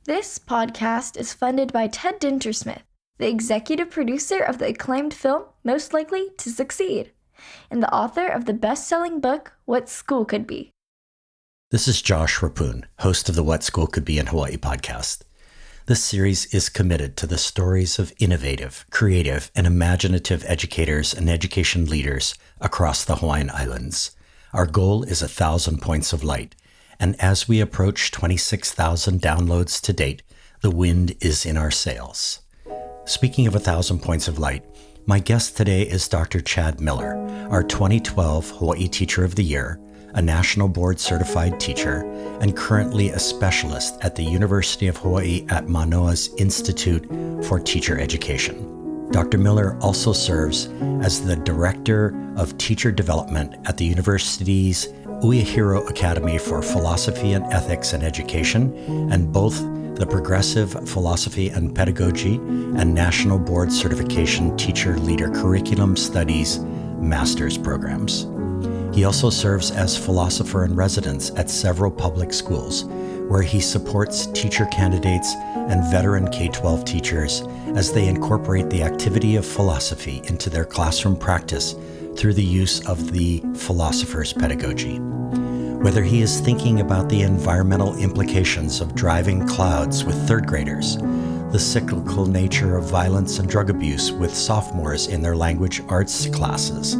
This podcast is funded by Ted Dintersmith, the executive producer of the acclaimed film Most Likely to Succeed, and the author of the best-selling book What School Could Be. This is Josh Rapoon, host of the What School Could Be in Hawaii podcast. This series is committed to the stories of innovative, creative, and imaginative educators and education leaders across the Hawaiian Islands. Our goal is 1,000 points of light. And as we approach 26,000 downloads to date, the wind is in our sails. Speaking of 1,000 points of light, my guest today is Dr. Chad Miller, our 2012 Hawaii Teacher of the Year, a National Board Certified teacher, and currently a specialist at the University of Hawaii at Manoa's Institute for Teacher Education. Dr. Miller also serves as the Director of Teacher Development at the university's Uehiro Academy for Philosophy and Ethics and Education, and both the Progressive Philosophy and Pedagogy and National Board Certification Teacher Leader Curriculum Studies Master's programs. He also serves as Philosopher in Residence at several public schools, where he supports teacher candidates and veteran K-12 teachers as they incorporate the activity of philosophy into their classroom practice through the use of the Philosopher's pedagogy. Whether he is thinking about the environmental implications of driving clouds with third graders, the cyclical nature of violence and drug abuse with sophomores in their language arts classes,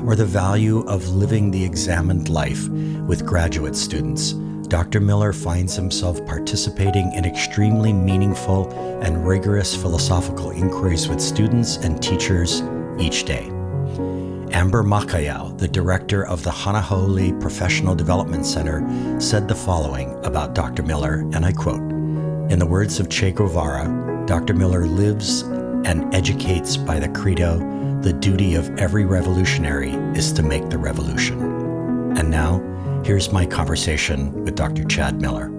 or the value of living the examined life with graduate students, Dr. Miller finds himself participating in extremely meaningful and rigorous philosophical inquiries with students and teachers each day. Amber Makayao, the director of the Hanaho'oli Professional Development Center, said the following about Dr. Miller, and I quote, "In the words of Che Guevara, Dr. Miller lives and educates by the credo, the duty of every revolutionary is to make the revolution." And now, here's my conversation with Dr. Chad Miller.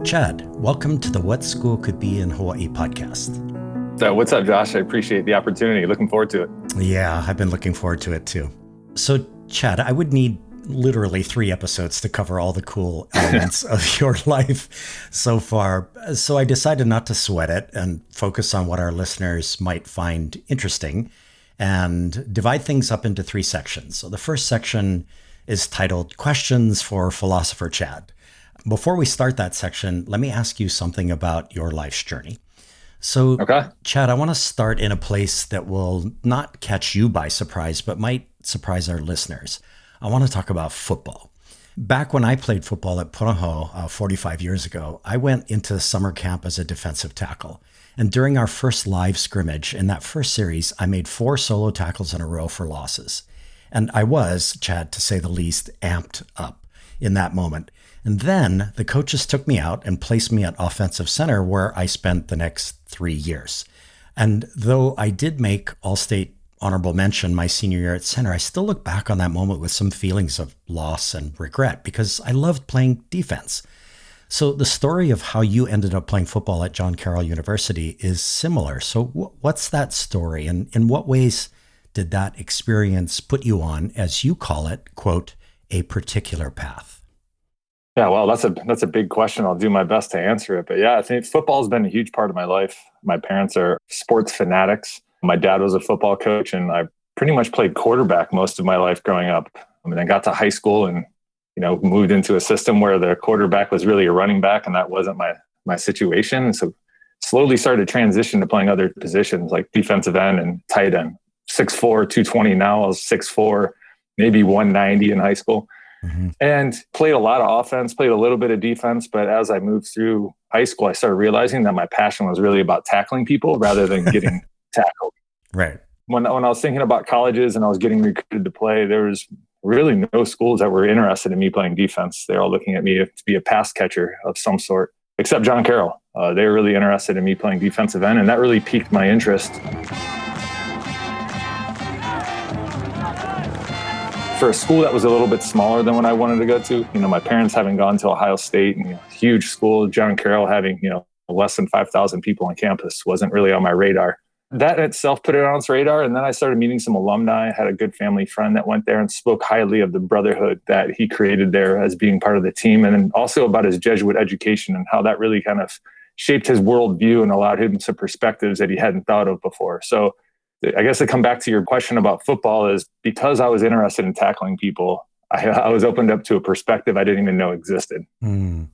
Chad, welcome to the What School Could Be in Hawaii podcast. So what's up, Josh? I appreciate the opportunity. Looking forward to it. Yeah, I've been looking forward to it too. So, Chad, I would need literally 3 episodes to cover all the cool elements of your life so far. So I decided not to sweat it and focus on what our listeners might find interesting and divide things up into 3 sections. So the first section is titled Questions for Philosopher Chad. Before we start that section, let me ask you something about your life's journey. So, Chad, I want to start in a place that will not catch you by surprise, but might surprise our listeners. I want to talk about football. Back when I played football at Punahou 45 years ago, I went into summer camp as a defensive tackle. And during our first live scrimmage in that first series, I made 4 solo tackles in a row for losses. And I was, Chad, to say the least, amped up in that moment. And then the coaches took me out and placed me at offensive center, where I spent the next 3 years. And though I did make All-State honorable mention my senior year at center, I still look back on that moment with some feelings of loss and regret because I loved playing defense. So the story of how you ended up playing football at John Carroll University is similar. So what's that story, and in what ways did that experience put you on, as you call it, quote, a particular path? Yeah, well, that's a big question. I'll do my best to answer it. But yeah, I think football has been a huge part of my life. My parents are sports fanatics. My dad was a football coach, and I pretty much played quarterback most of my life growing up. I mean, I got to high school and, moved into a system where the quarterback was really a running back, and that wasn't my situation. And so slowly started to transition to playing other positions like defensive end and tight end. 6'4", 220 now. I was 6'4", maybe 190 in high school. Mm-hmm. And played a lot of offense, played a little bit of defense. But as I moved through high school, I started realizing that my passion was really about tackling people rather than getting tackled. Right. When I was thinking about colleges and I was getting recruited to play, there was really no schools that were interested in me playing defense. They're all looking at me to be a pass catcher of some sort, except John Carroll. They were really interested in me playing defensive end, and that really piqued my interest. For a school that was a little bit smaller than what I wanted to go to, my parents having gone to Ohio State, and huge school, John Carroll having, less than 5,000 people on campus wasn't really on my radar. That itself put it on its radar. And then I started meeting some alumni. I had a good family friend that went there and spoke highly of the brotherhood that he created there as being part of the team. And then also about his Jesuit education and how that really kind of shaped his worldview and allowed him some perspectives that he hadn't thought of before. So I guess to come back to your question about football is because I was interested in tackling people, I was opened up to a perspective I didn't even know existed. Mm.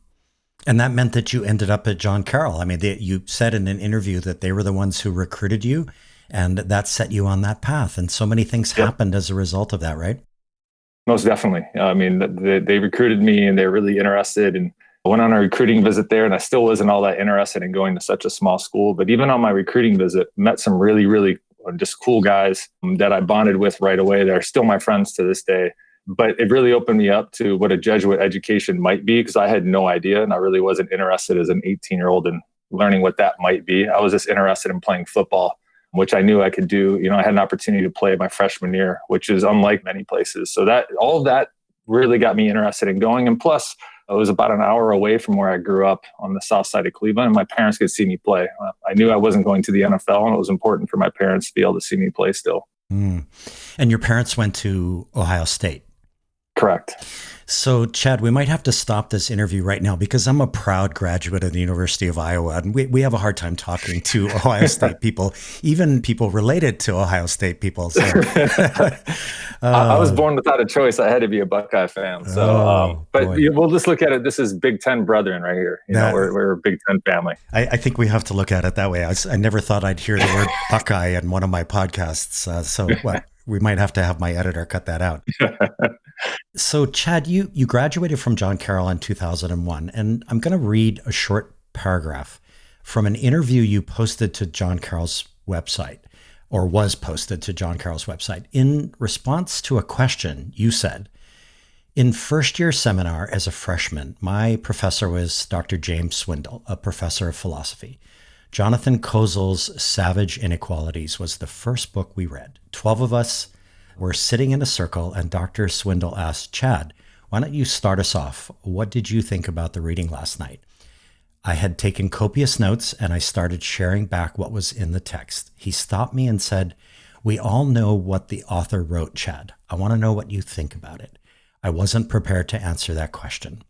And that meant that you ended up at John Carroll. I mean, you said in an interview that they were the ones who recruited you, and that set you on that path. And so many things happened as a result of that, right? Most definitely. I mean, they recruited me and they're really interested. And I went on a recruiting visit there, and I still wasn't all that interested in going to such a small school. But even on my recruiting visit, met some really, really just cool guys that I bonded with right away. They're still my friends to this day. But it really opened me up to what a Jesuit education might be, because I had no idea, and I really wasn't interested as an 18-year-old in learning what that might be. I was just interested in playing football, which I knew I could do. I had an opportunity to play my freshman year, which is unlike many places. So that all of that really got me interested in going. And plus, I was about an hour away from where I grew up on the south side of Cleveland, and my parents could see me play. I knew I wasn't going to the NFL, and it was important for my parents to be able to see me play still. Mm. And your parents went to Ohio State. Correct. So, Chad, we might have to stop this interview right now because I'm a proud graduate of the University of Iowa, and we have a hard time talking to Ohio State people, even people related to Ohio State people. So, I was born without a choice. I had to be a Buckeye fan. So, but we'll just look at it. This is Big Ten brethren right here. We're a Big Ten family. I think we have to look at it that way. I never thought I'd hear the word Buckeye in one of my podcasts. We might have to have my editor cut that out. So, Chad, you graduated from John Carroll in 2001, and I'm going to read a short paragraph from an interview you posted to John Carroll's website, or was posted to John Carroll's website. In response to a question, you said, "In first-year seminar as a freshman, my professor was Dr. James Swindle, a professor of philosophy. Jonathan Kozol's Savage Inequalities was the first book we read. 12 of us were sitting in a circle, and Dr. Swindle asked, 'Chad, why don't you start us off? What did you think about the reading last night?' I had taken copious notes, and I started sharing back what was in the text. He stopped me and said, 'We all know what the author wrote, Chad. I want to know what you think about it.' I wasn't prepared to answer that question."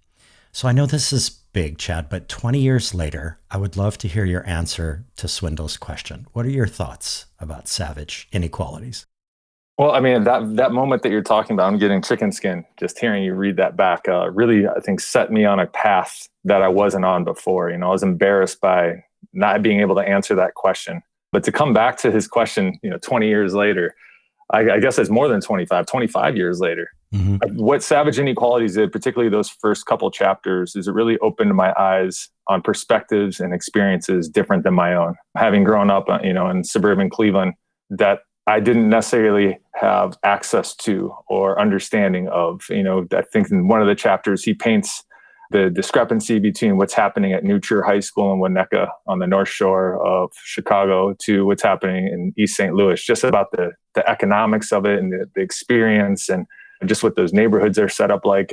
So I know this is big, Chad, but 20 years later, I would love to hear your answer to Swindle's question. What are your thoughts about savage inequalities? Well, I mean, that moment that you're talking about, I'm getting chicken skin just hearing you read that back, really, I think, set me on a path that I wasn't on before. I was embarrassed by not being able to answer that question. But to come back to his question, 20 years later, I guess it's more than 25 years later. Mm-hmm. What Savage Inequalities did, particularly those first couple chapters, is it really opened my eyes on perspectives and experiences different than my own. Having grown up, in suburban Cleveland, that I didn't necessarily have access to or understanding of. I think in one of the chapters, he paints the discrepancy between what's happening at New Trier High School in Winnetka on the North Shore of Chicago to what's happening in East St. Louis, just about the economics of it and the experience and just what those neighborhoods are set up like.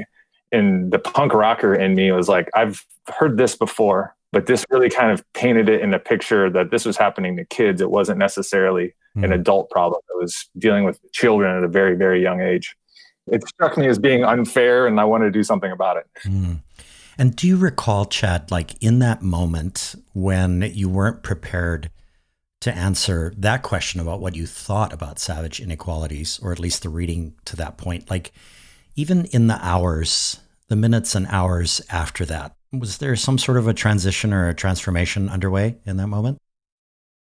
And the punk rocker in me was like, I've heard this before, but this really kind of painted it in a picture that this was happening to kids. It wasn't necessarily an adult problem. It was dealing with children at a very, very young age. It struck me as being unfair, and I wanted to do something about it. And do you recall, Chad, like in that moment when you weren't prepared to answer that question about what you thought about savage inequalities, or at least the reading to that point, like even in the minutes and hours after that, was there some sort of a transition or a transformation underway in that moment?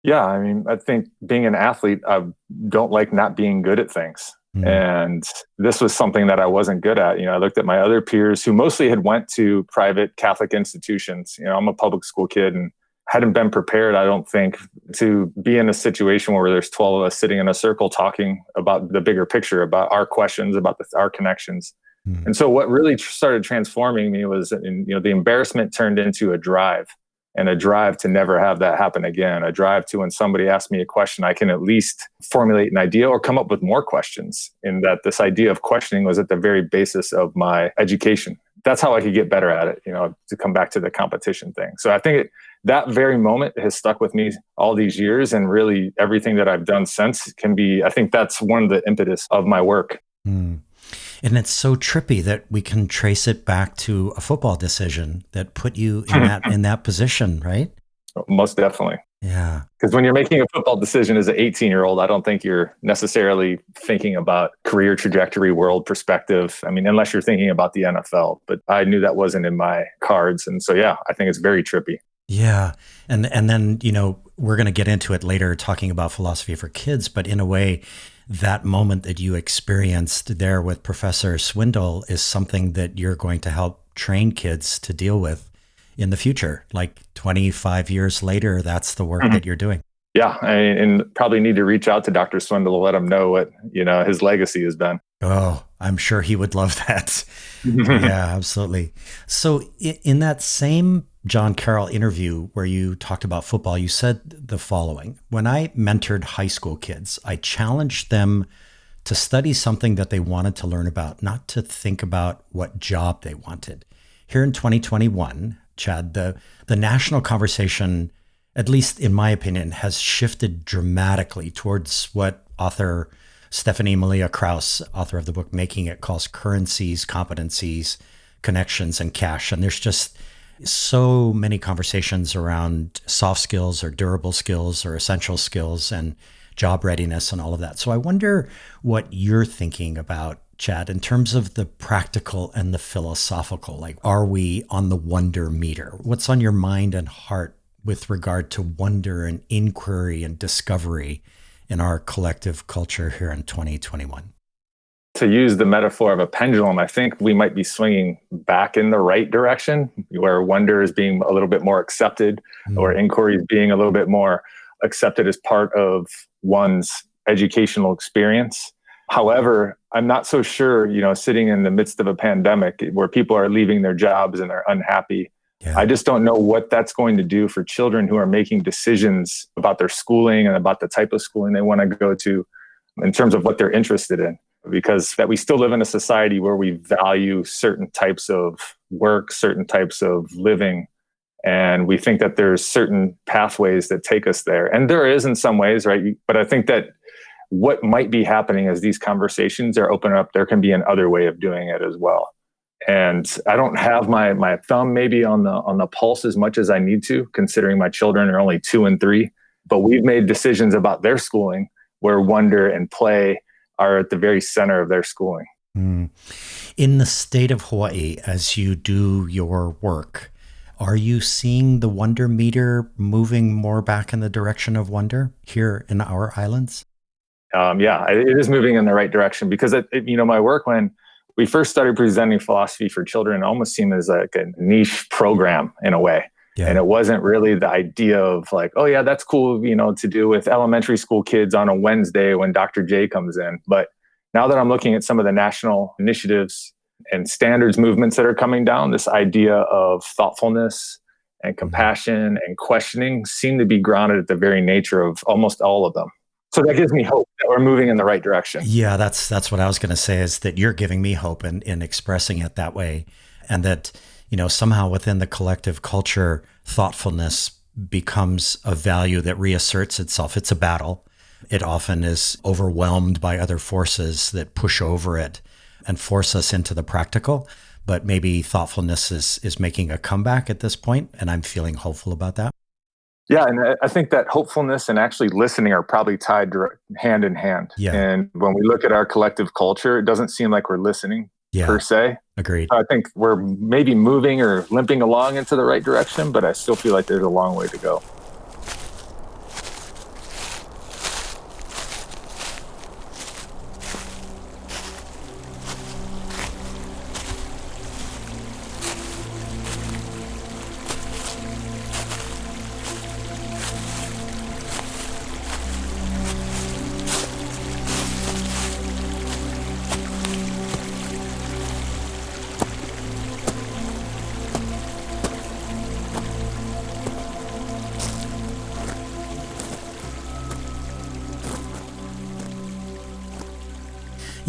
Yeah, I mean, I think being an athlete, I don't like not being good at things. And this was something that I wasn't good at. I looked at my other peers who mostly had went to private Catholic institutions. I'm a public school kid and hadn't been prepared, I don't think, to be in a situation where there's 12 of us sitting in a circle talking about the bigger picture, about our questions, about our connections. And so what really started transforming me was, the embarrassment turned into a drive. And a drive to never have that happen again. A drive to, when somebody asks me a question, I can at least formulate an idea or come up with more questions. In that this idea of questioning was at the very basis of my education. That's how I could get better at it, to come back to the competition thing. So I think that very moment has stuck with me all these years. And really everything that I've done since can be, I think that's one of the impetus of my work. Mm. And it's so trippy that we can trace it back to a football decision that put you in that position, right? Most definitely. Yeah. Because when you're making a football decision as an 18-year-old, I don't think you're necessarily thinking about career trajectory, world perspective. I mean, unless you're thinking about the NFL, but I knew that wasn't in my cards. And so, yeah, I think it's very trippy. Yeah. And then, we're going to get into it later talking about philosophy for kids, but in a way, that moment that you experienced there with Professor Swindle is something that you're going to help train kids to deal with in the future. Like 25 years later, that's the work that you're doing. Yeah. And probably need to reach out to Dr. Swindle to let him know what, his legacy has been. Oh, I'm sure he would love that. Yeah, absolutely. So in that same John Carroll interview where you talked about football, you said the following: when I mentored high school kids, I challenged them to study something that they wanted to learn about, not to think about what job they wanted. Here in 2021, Chad, the national conversation, at least in my opinion, has shifted dramatically towards what author Stephanie Malia Krauss, author of the book Making It, calls currencies, competencies, connections, and cash. And there's just so many conversations around soft skills or durable skills or essential skills and job readiness and all of that. So I wonder what you're thinking about, Chad, in terms of the practical and the philosophical. Like, are we on the wonder meter? What's on your mind and heart with regard to wonder and inquiry and discovery in our collective culture here in 2021? To use the metaphor of a pendulum, I think we might be swinging back in the right direction, where wonder is being a little bit more accepted, or inquiry is being a little bit more accepted as part of one's educational experience. However, I'm not so sure, sitting in the midst of a pandemic where people are leaving their jobs and they're unhappy. Yeah. I just don't know what that's going to do for children who are making decisions about their schooling and about the type of schooling they want to go to in terms of what they're interested in. Because that we still live in a society where we value certain types of work, certain types of living, and we think that there's certain pathways that take us there. And there is in some ways, right? But I think that what might be happening as these conversations are opening up, there can be another way of doing it as well. And I don't have my thumb maybe on the pulse as much as I need to, considering my children are only 2 and 3. But we've made decisions about their schooling where wonder and play are at the very center of their schooling. In the state of Hawaii, as you do your work, are you seeing the wonder meter moving more back in the direction of wonder here in our islands? Yeah, it is moving in the right direction because, my work, when we first started presenting philosophy for children, it almost seemed as like a niche program in a way. Yeah. And it wasn't really the idea of like, oh yeah, that's cool, to do with elementary school kids on a Wednesday when Dr. J comes in. But now that I'm looking at some of the national initiatives and standards movements that are coming down, this idea of thoughtfulness and compassion and questioning seem to be grounded at the very nature of almost all of them. So that gives me hope that we're moving in the right direction. Yeah, that's what I was going to say, is that you're giving me hope in expressing it that way. And that, somehow within the collective culture, thoughtfulness becomes a value that reasserts itself. It's a battle. It often is overwhelmed by other forces that push over it and force us into the practical. But maybe thoughtfulness is making a comeback at this point, and I'm feeling hopeful about that. Yeah, and I think that hopefulness and actually listening are probably tied hand in hand. Yeah. And when we look at our collective culture, it doesn't seem like we're listening per se. Agreed. I think we're maybe moving or limping along into the right direction, but I still feel like there's a long way to go.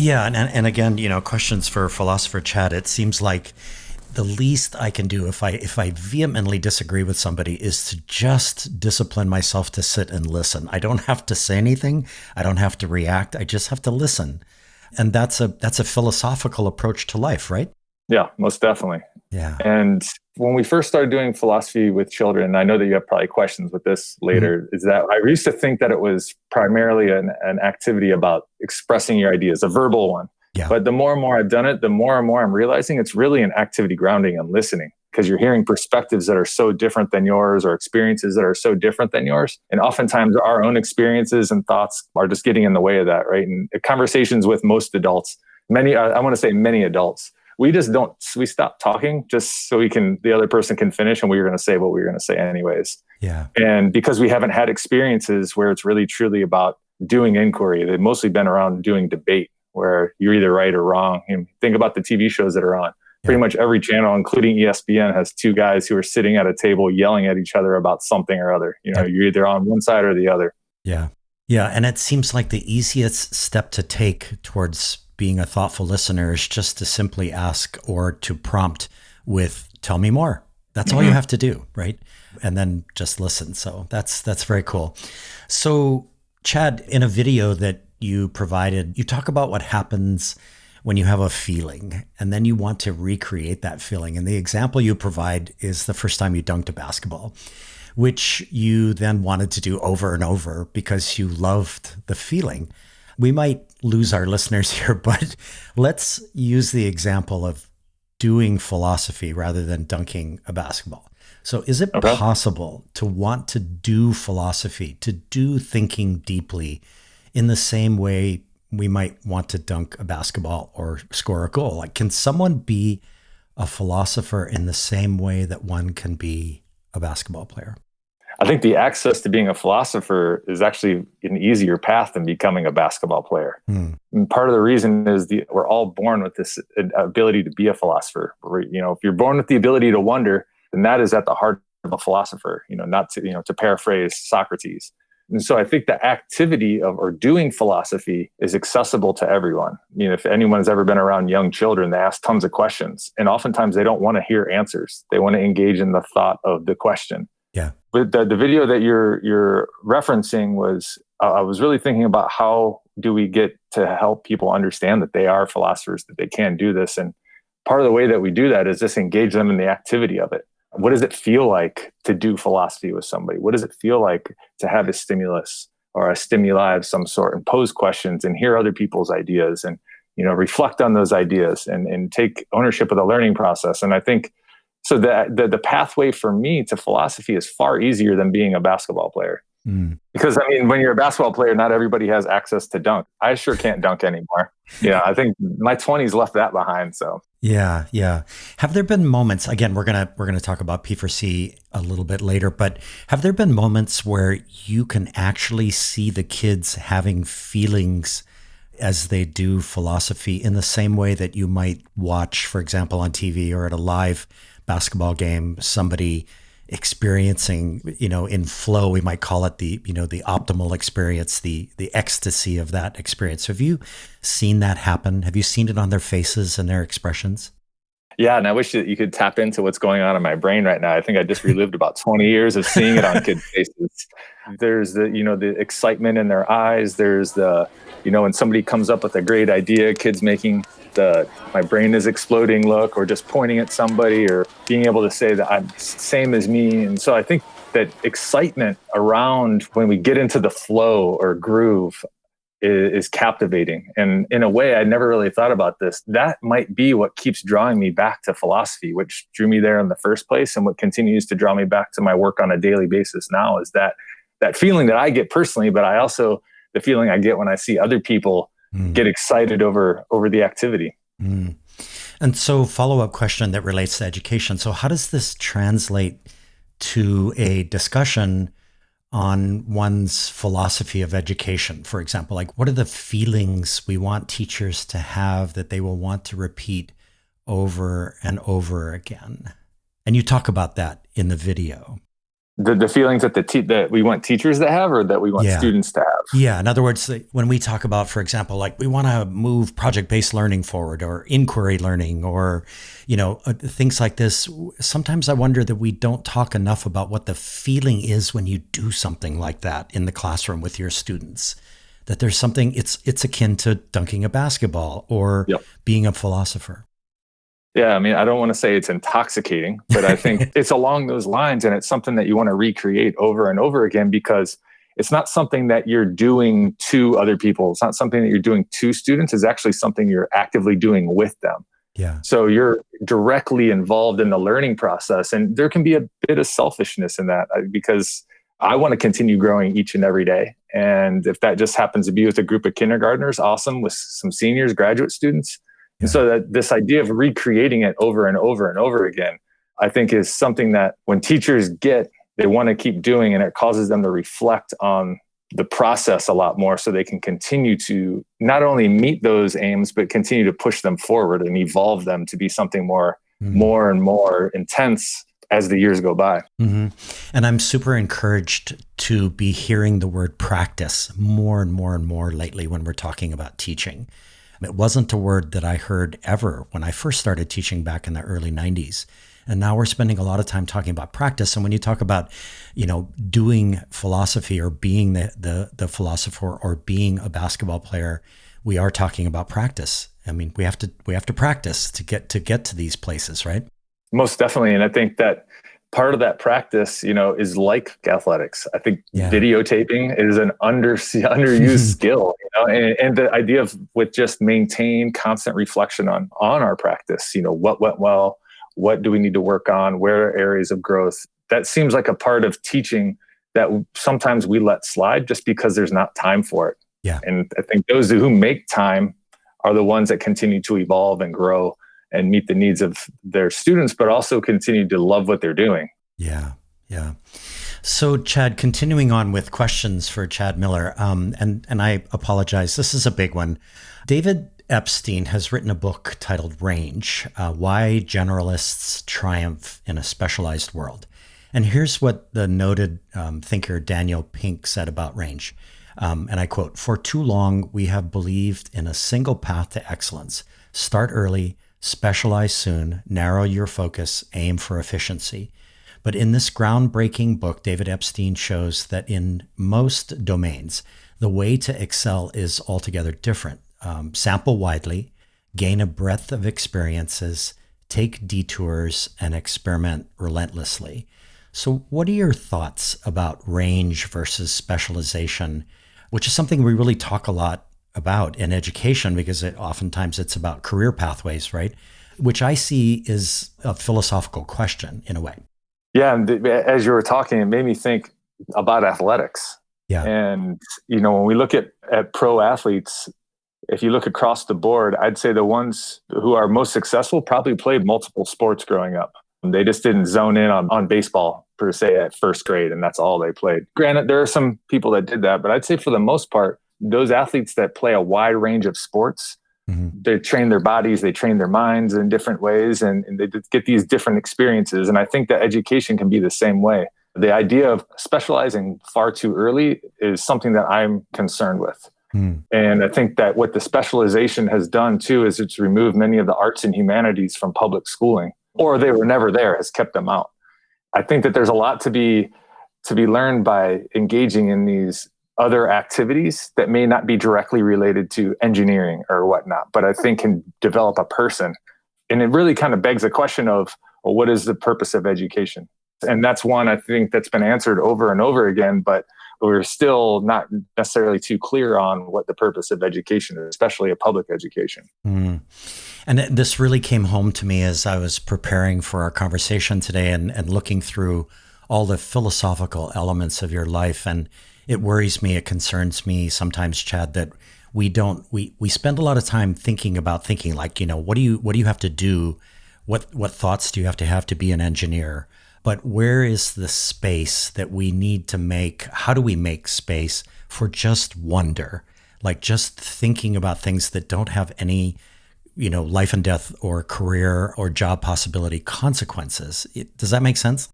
Yeah, and again, questions for Philosopher Chad. It seems like the least I can do if I vehemently disagree with somebody is to just discipline myself to sit and listen. I don't have to say anything. I don't have to react. I just have to listen. And that's a philosophical approach to life, right? Yeah, most definitely. Yeah. And when we first started doing philosophy with children, I know that you have probably questions with this later, is that I used to think that it was primarily an activity about expressing your ideas, a verbal one. Yeah. But the more and more I've done it, the more and more I'm realizing it's really an activity grounding and listening, because you're hearing perspectives that are so different than yours, or experiences that are so different than yours. And oftentimes our own experiences and thoughts are just getting in the way of that, right? And conversations with most adults, I want to say many adults, we stop talking just so the other person can finish, and we were going to say what we were going to say anyways. Yeah. And because we haven't had experiences where it's really truly about doing inquiry, they've mostly been around doing debate, where you're either right or wrong. And think about the TV shows that are on. Pretty much every channel, including ESPN, has two guys who are sitting at a table yelling at each other about something or other. You're either on one side or the other. Yeah. Yeah. And it seems like the easiest step to take towards being a thoughtful listener is just to simply ask or to prompt with, tell me more. That's all you have to do, right? And then just listen. So that's very cool. So Chad, in a video that you provided, you talk about what happens when you have a feeling and then you want to recreate that feeling. And the example you provide is the first time you dunked a basketball, which you then wanted to do over and over because you loved the feeling. We might lose our listeners here, but let's use the example of doing philosophy rather than dunking a basketball. So is it possible to want to do philosophy, to do thinking deeply in the same way we might want to dunk a basketball or score a goal? Like, can someone be a philosopher in the same way that one can be a basketball player? I think the access to being a philosopher is actually an easier path than becoming a basketball player. And part of the reason is we're all born with this ability to be a philosopher. If you're born with the ability to wonder, then that is at the heart of a philosopher, not to paraphrase Socrates. And so I think the activity of or doing philosophy is accessible to everyone. If anyone's ever been around young children, they ask tons of questions, and oftentimes they don't want to hear answers. They want to engage in the thought of the question. Yeah. But the video that you're referencing was, I was really thinking about how do we get to help people understand that they are philosophers, that they can do this. And part of the way that we do that is just engage them in the activity of it. What does it feel like to do philosophy with somebody? What does it feel like to have a stimulus or a stimuli of some sort and pose questions and hear other people's ideas and, reflect on those ideas and take ownership of the learning process? And I think so the pathway for me to philosophy is far easier than being a basketball player. Because when you're a basketball player, not everybody has access to dunk. I sure can't dunk anymore. I think my 20s left that behind. So yeah. Have there been moments? Again, we're gonna talk about P4C a little bit later, but have there been moments where you can actually see the kids having feelings as they do philosophy in the same way that you might watch, for example, on TV or at a live basketball game, somebody experiencing, in flow, we might call it the optimal experience, the ecstasy of that experience. Have you seen that happen? Have you seen it on their faces and their expressions? Yeah. And I wish that you could tap into what's going on in my brain right now. I think I just relived about 20 years of seeing it on kids' faces. There's the excitement in their eyes. There's when somebody comes up with a great idea, kids making my brain is exploding look, or just pointing at somebody, or being able to say that I'm same as me. And so I think that excitement around when we get into the flow or groove is captivating. And in a way, I never really thought about this. That might be what keeps drawing me back to philosophy, which drew me there in the first place. And what continues to draw me back to my work on a daily basis now is that feeling that I get personally, but I also, the feeling I get when I see other people get excited over the activity. And so, follow-up question that relates to education. So how does this translate to a discussion on one's philosophy of education? For example, like, what are the feelings we want teachers to have that they will want to repeat over and over again? And you talk about that in the video. The feelings that that we want teachers to have, or that we want Yeah. students to have. Yeah. In other words, when we talk about, for example, like we want to move project-based learning forward or inquiry learning or, things like this, sometimes I wonder that we don't talk enough about what the feeling is when you do something like that in the classroom with your students. That there's something, it's akin to dunking a basketball or Yep. being a philosopher. Yeah, I mean, I don't want to say it's intoxicating, but I think it's along those lines, and it's something that you want to recreate over and over again, because it's not something that you're doing to other people. It's not something that you're doing to students. It's actually something you're actively doing with them. Yeah. So you're directly involved in the learning process, and there can be a bit of selfishness in that, because I want to continue growing each and every day. And if that just happens to be with a group of kindergartners, awesome, with some seniors, graduate students. Yeah. And so that this idea of recreating it over and over and over again, I think is something that when teachers get, they want to keep doing, and it causes them to reflect on the process a lot more, so they can continue to not only meet those aims, but continue to push them forward and evolve them to be something more and more intense as the years go by. Mm-hmm. And I'm super encouraged to be hearing the word practice more and more and more lately when we're talking about teaching. It wasn't a word that I heard ever when I first started teaching back in the early 90s. And now we're spending a lot of time talking about practice. And when you talk about, doing philosophy or being the philosopher or being a basketball player, we are talking about practice. I mean, we have to practice to get to these places, right? Most definitely. And I think that part of that practice, is like athletics. I think videotaping is an underused skill, and the idea of with just maintain constant reflection on our practice, what went well, what do we need to work on, where are areas of growth? That seems like a part of teaching that sometimes we let slide just because there's not time for it. Yeah. And I think those who make time are the ones that continue to evolve and grow and meet the needs of their students, but also continue to love what they're doing. Yeah. Yeah. So Chad, continuing on with questions for Chad Miller, and I apologize, this is a big one. David Epstein has written a book titled Range, Why Generalists Triumph in a Specialized World. And here's what the noted thinker Daniel Pink said about range. And I quote, "For too long, we have believed in a single path to excellence. Start early, specialize soon, narrow your focus, aim for efficiency. But in this groundbreaking book, David Epstein shows that in most domains, the way to excel is altogether different. Sample widely, gain a breadth of experiences, take detours, and experiment relentlessly." So what are your thoughts about range versus specialization, which is something we really talk a lot about in education, because oftentimes it's about career pathways, right? Which I see is a philosophical question in a way. Yeah. And as you were talking, it made me think about athletics. Yeah. And, when we look at pro athletes, if you look across the board, I'd say the ones who are most successful probably played multiple sports growing up. They just didn't zone in on baseball per se at first grade, and that's all they played. Granted, there are some people that did that, but I'd say for the most part, those athletes that play a wide range of sports, they train their bodies, they train their minds in different ways, and they get these different experiences. And I think that education can be the same way. The idea of specializing far too early is something that I'm concerned with. And I think that what the specialization has done too is it's removed many of the arts and humanities from public schooling, or they were never there, has kept them out. I think that there's a lot to be learned by engaging in these other activities that may not be directly related to engineering or whatnot, but I think can develop a person. And it really kind of begs the question of, well, what is the purpose of education? And that's one I think that's been answered over and over again, but we're still not necessarily too clear on what the purpose of education is, especially a public education. And this really came home to me as I was preparing for our conversation today and looking through all the philosophical elements of your life. And it worries me, it concerns me sometimes, Chad, that we spend a lot of time thinking like, what do you have to do? What thoughts do you have to be an engineer? But where is the space that we need to make? How do we make space for just wonder? Like just thinking about things that don't have any, life and death or career or job possibility consequences. Does that make sense?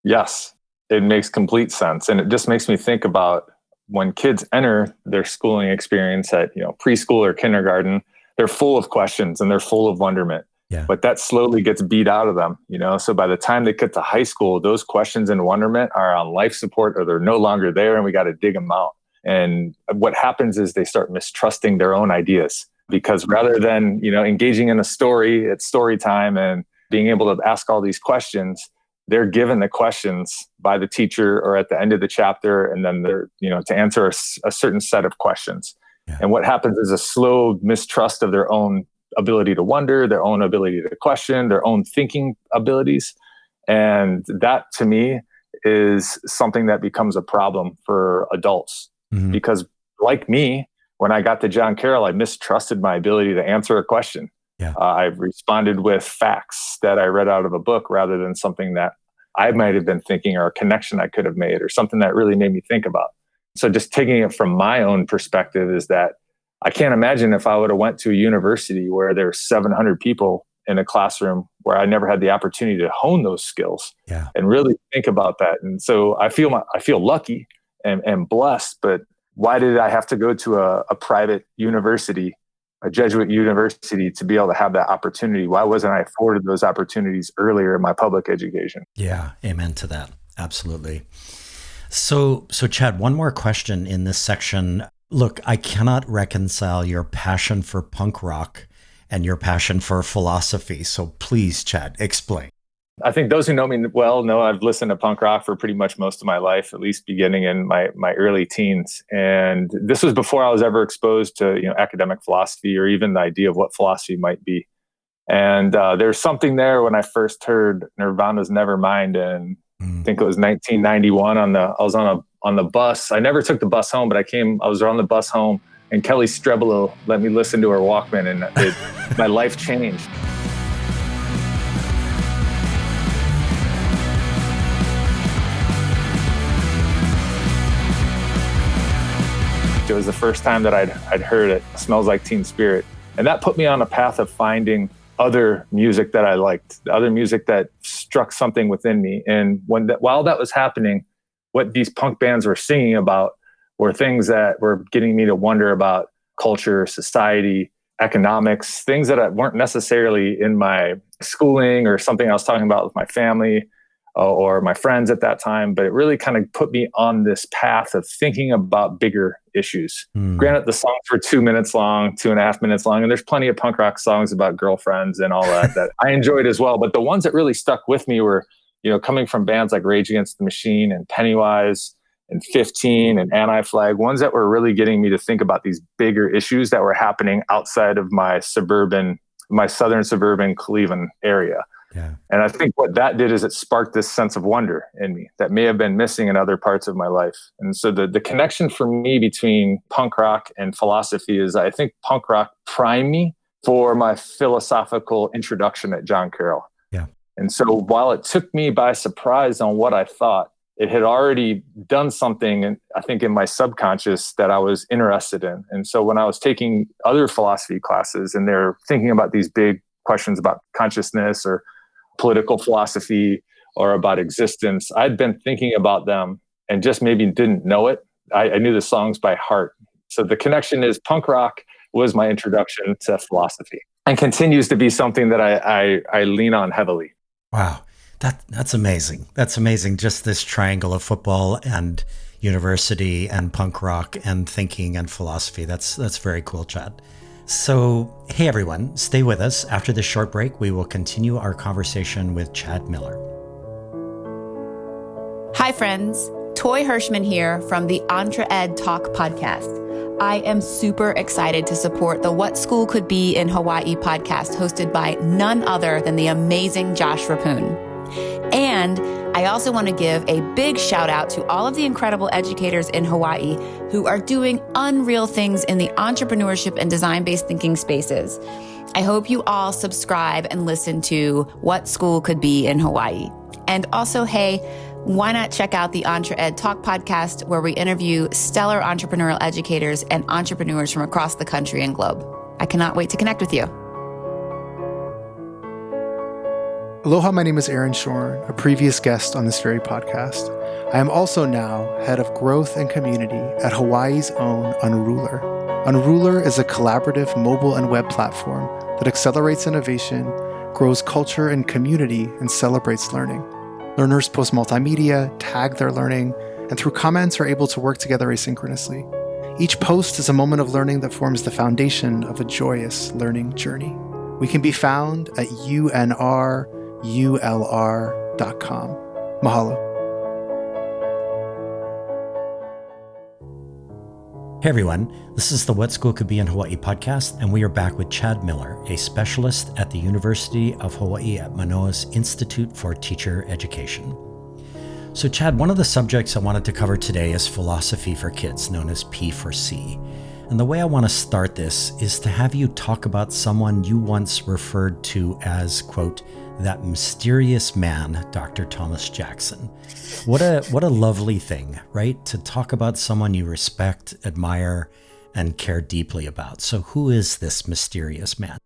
Yes. It makes complete sense. And it just makes me think about when kids enter their schooling experience at, preschool or kindergarten, they're full of questions and they're full of wonderment. Yeah. But that slowly gets beat out of them, So by the time they get to high school, those questions and wonderment are on life support or they're no longer there and we got to dig them out. And what happens is they start mistrusting their own ideas because rather than, engaging in a story, it's story time and being able to ask all these questions, they're given the questions by the teacher or at the end of the chapter. And then they're, to answer a certain set of questions. Yeah. And what happens is a slow mistrust of their own ability to wonder, their own ability to question, their own thinking abilities. And that to me is something that becomes a problem for adults. Mm-hmm. Because like me, when I got to John Carroll, I mistrusted my ability to answer a question. Yeah. I responded with facts that I read out of a book rather than something that I might have been thinking or a connection I could have made or something that really made me think about. So just taking it from my own perspective is that I can't imagine if I would have went to a university where there's 700 people in a classroom where I never had the opportunity to hone those skills and really think about that. And so I feel lucky and blessed, but why did I have to go to a private university, a Jesuit university, to be able to have that opportunity? Why wasn't I afforded those opportunities earlier in my public education? Yeah, amen to that. Absolutely. So Chad, one more question in this section. Look, I cannot reconcile your passion for punk rock and your passion for philosophy. So please, Chad, explain. I think those who know me well know I've listened to punk rock for pretty much most of my life, at least beginning in my early teens. And this was before I was ever exposed to academic philosophy or even the idea of what philosophy might be. And there's something there when I first heard Nirvana's Nevermind, and I think it was 1991. I was on the bus. I never took the bus home, but I was on the bus home, and Kelly Strebolo let me listen to her Walkman, and my life changed. It was the first time that I'd heard it. Smells Like Teen Spirit. And that put me on a path of finding other music that I liked, other music that struck something within me. And while that was happening, what these punk bands were singing about were things that were getting me to wonder about culture, society, economics, things that weren't necessarily in my schooling or something I was talking about with my family or my friends at that time, but it really kind of put me on this path of thinking about bigger issues. Granted, the songs were 2 minutes long, 2.5 minutes long, and there's plenty of punk rock songs about girlfriends and all that I enjoyed as well. But the ones that really stuck with me were, coming from bands like Rage Against the Machine and Pennywise and 15 and Anti-Flag, ones that were really getting me to think about these bigger issues that were happening outside of my southern suburban Cleveland area. Yeah. And I think what that did is it sparked this sense of wonder in me that may have been missing in other parts of my life. And so the connection for me between punk rock and philosophy is I think punk rock primed me for my philosophical introduction at John Carroll. Yeah. And so while it took me by surprise on what I thought, it had already done something, I think, in my subconscious that I was interested in. And so when I was taking other philosophy classes and they're thinking about these big questions about consciousness or political philosophy or about existence, I'd been thinking about them and just maybe didn't know it. I knew the songs by heart. So the connection is punk rock was my introduction to philosophy and continues to be something that I lean on heavily. Wow. That's amazing. That's amazing. Just this triangle of football and university and punk rock and thinking and philosophy. That's very cool, Chad. So, hey everyone, stay with us. After this short break, we will continue our conversation with Chad Miller. Hi friends, Toy Hirschman here from the Entre Ed Talk podcast. I am super excited to support the What School Could Be in Hawaii podcast hosted by none other than the amazing Josh Rappoon. And I also want to give a big shout out to all of the incredible educators in Hawaii who are doing unreal things in the entrepreneurship and design-based thinking spaces. I hope you all subscribe and listen to What School Could Be in Hawaii. And also, hey, why not check out the Entre Ed Talk podcast, where we interview stellar entrepreneurial educators and entrepreneurs from across the country and globe. I cannot wait to connect with you. Aloha, my name is Aaron Shorn, a previous guest on this very podcast. I am also now head of growth and community at Hawaii's own Unruler. Unruler is a collaborative mobile and web platform that accelerates innovation, grows culture and community, and celebrates learning. Learners post multimedia, tag their learning, and through comments are able to work together asynchronously. Each post is a moment of learning that forms the foundation of a joyous learning journey. We can be found at unrulr.com. Mahalo. Hey everyone, this is the What School Could Be in Hawaii podcast, and we are back with Chad Miller, a specialist at the University of Hawaii at Manoa's Institute for Teacher Education. So Chad, one of the subjects I wanted to cover today is philosophy for kids, known as P4C. And the way I want to start this is to have you talk about someone you once referred to as, quote, that mysterious man, Dr. Thomas Jackson. What a lovely thing, right? To talk about someone you respect, admire, and care deeply about. So who is this mysterious man?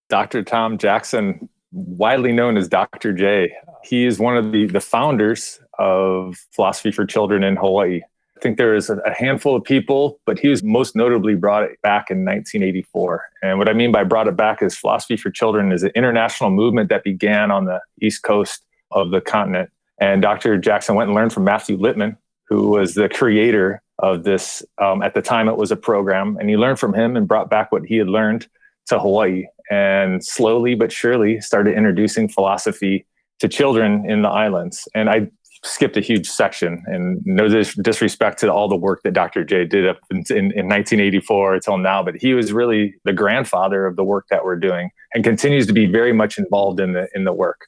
Dr. Tom Jackson, widely known as Dr. J. He is one of the founders of Philosophy for Children in Hawaii. I think there is a handful of people, but he was most notably brought it back in 1984. And what I mean by brought it back is Philosophy for Children is an international movement that began on the East Coast of the continent. And Dr. Jackson went and learned from Matthew Littman, who was the creator of this. At the time, it was a program. And he learned from him and brought back what he had learned to Hawaii. And slowly but surely started introducing philosophy to children in the islands. And I skipped a huge section, and no disrespect to all the work that Dr. J did up in 1984 until now, but he was really the grandfather of the work that we're doing and continues to be very much involved in the work.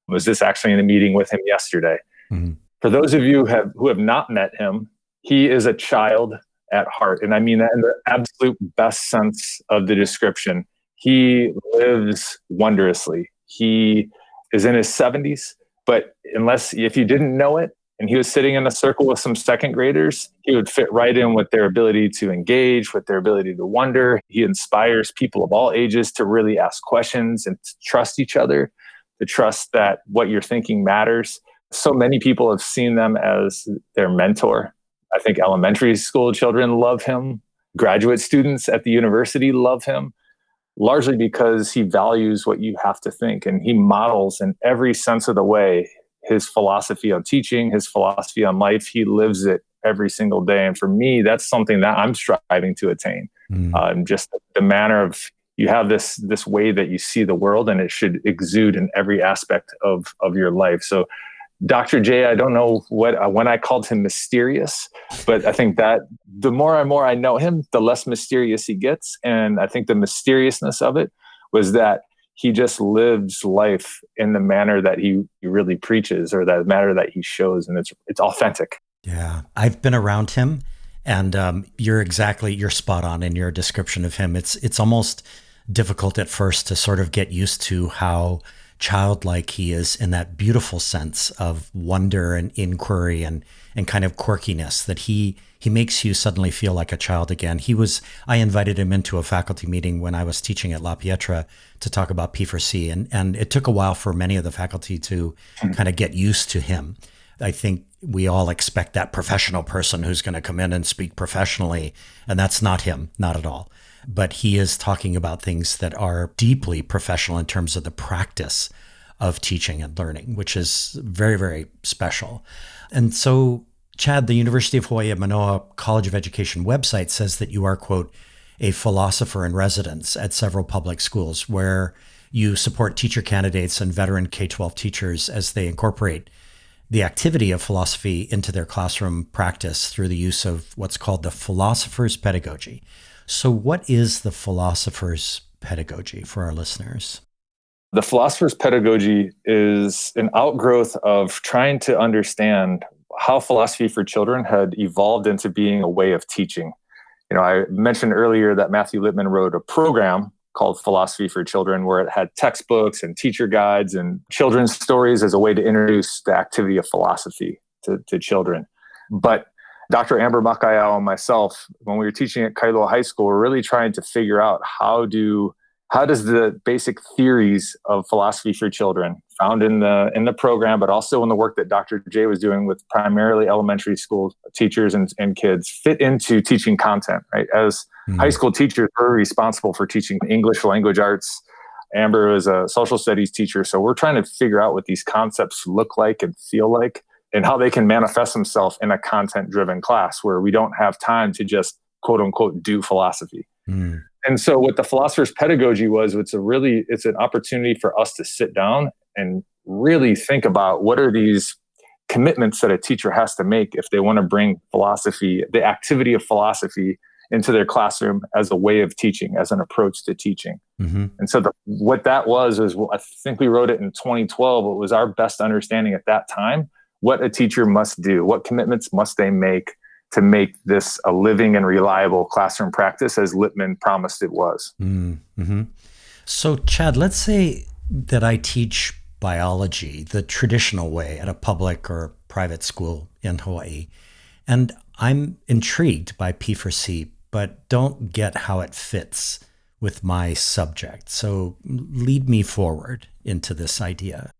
I was just actually in a meeting with him yesterday. Mm-hmm. For those of you who have not met him, he is a child at heart. And I mean that in the absolute best sense of the description. He lives wondrously. He is in his 70s. But if you didn't know it, and he was sitting in a circle with some second graders, he would fit right in with their ability to engage, with their ability to wonder. He inspires people of all ages to really ask questions and to trust each other, to trust that what you're thinking matters. So many people have seen them as their mentor. I think elementary school children love him. Graduate students at the university love him. Largely because he values what you have to think, and he models in every sense of the way his philosophy on teaching, his philosophy on life. He lives it every single day. And for me, that's something that I'm striving to attain. Just the manner of, you have this way that you see the world, and it should exude in every aspect of your life. So Dr. J, I don't know when I called him mysterious, but I think that the more I know him, the less mysterious he gets. And I think the mysteriousness of it was that he just lives life in the manner that he really preaches, or that manner that he shows. And it's authentic. Yeah, I've been around him, and you're spot on in your description of him. It's almost difficult at first to sort of get used to how childlike he is, in that beautiful sense of wonder and inquiry and kind of quirkiness that he makes you suddenly feel like a child again. I invited him into a faculty meeting when I was teaching at La Pietra to talk about P4C, and it took a while for many of the faculty to kind of get used to him. I think we all expect that professional person who's going to come in and speak professionally, and that's not him, not at all. But he is talking about things that are deeply professional in terms of the practice of teaching and learning, which is very, very special. And so, Chad, the University of Hawaii at Manoa College of Education website says that you are, quote, a philosopher in residence at several public schools, where you support teacher candidates and veteran K-12 teachers as they incorporate the activity of philosophy into their classroom practice through the use of what's called the philosopher's pedagogy. So what is the philosopher's pedagogy for our listeners? The philosopher's pedagogy is an outgrowth of trying to understand how philosophy for children had evolved into being a way of teaching. I mentioned earlier that Matthew Littman wrote a program called Philosophy for Children, where it had textbooks and teacher guides and children's stories as a way to introduce the activity of philosophy to children. But Dr. Amber Makayao and myself, when we were teaching at Kailua High School, we're really trying to figure out how does the basic theories of philosophy for children found in the program, but also in the work that Dr. J was doing with primarily elementary school teachers and kids fit into teaching content, right? As high school teachers, we're responsible for teaching English language arts. Amber is a social studies teacher. So we're trying to figure out what these concepts look like and feel like and how they can manifest themselves in a content-driven class where we don't have time to just quote unquote do philosophy. And so what the philosopher's pedagogy was, it's an opportunity for us to sit down and really think about what are these commitments that a teacher has to make if they want to bring philosophy, the activity of philosophy, into their classroom as a way of teaching, as an approach to teaching. And so what that was I think we wrote it in 2012. It was our best understanding at that time, what a teacher must do, what commitments must they make to make this a living and reliable classroom practice as Lippmann promised it was. So Chad, let's say that I teach biology the traditional way at a public or private school in Hawaii, and I'm intrigued by P4C, but don't get how it fits with my subject. So lead me forward into this idea.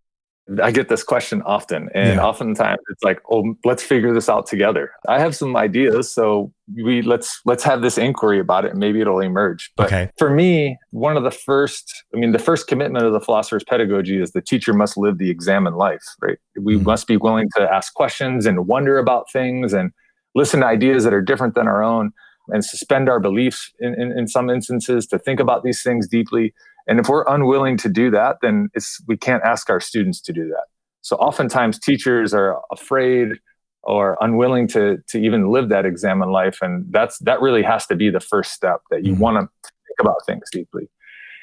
I get this question often, and oftentimes it's like, oh, let's figure this out together. I have some ideas, so let's have this inquiry about it, and maybe it'll emerge. But for me, the first commitment of the philosopher's pedagogy is the teacher must live the examined life, right? We must be willing to ask questions and wonder about things and listen to ideas that are different than our own and suspend our beliefs in some instances to think about these things deeply. And if we're unwilling to do that, then we can't ask our students to do that. So oftentimes teachers are afraid or unwilling to even live that examined life. And that really has to be the first step, that you want to think about things deeply.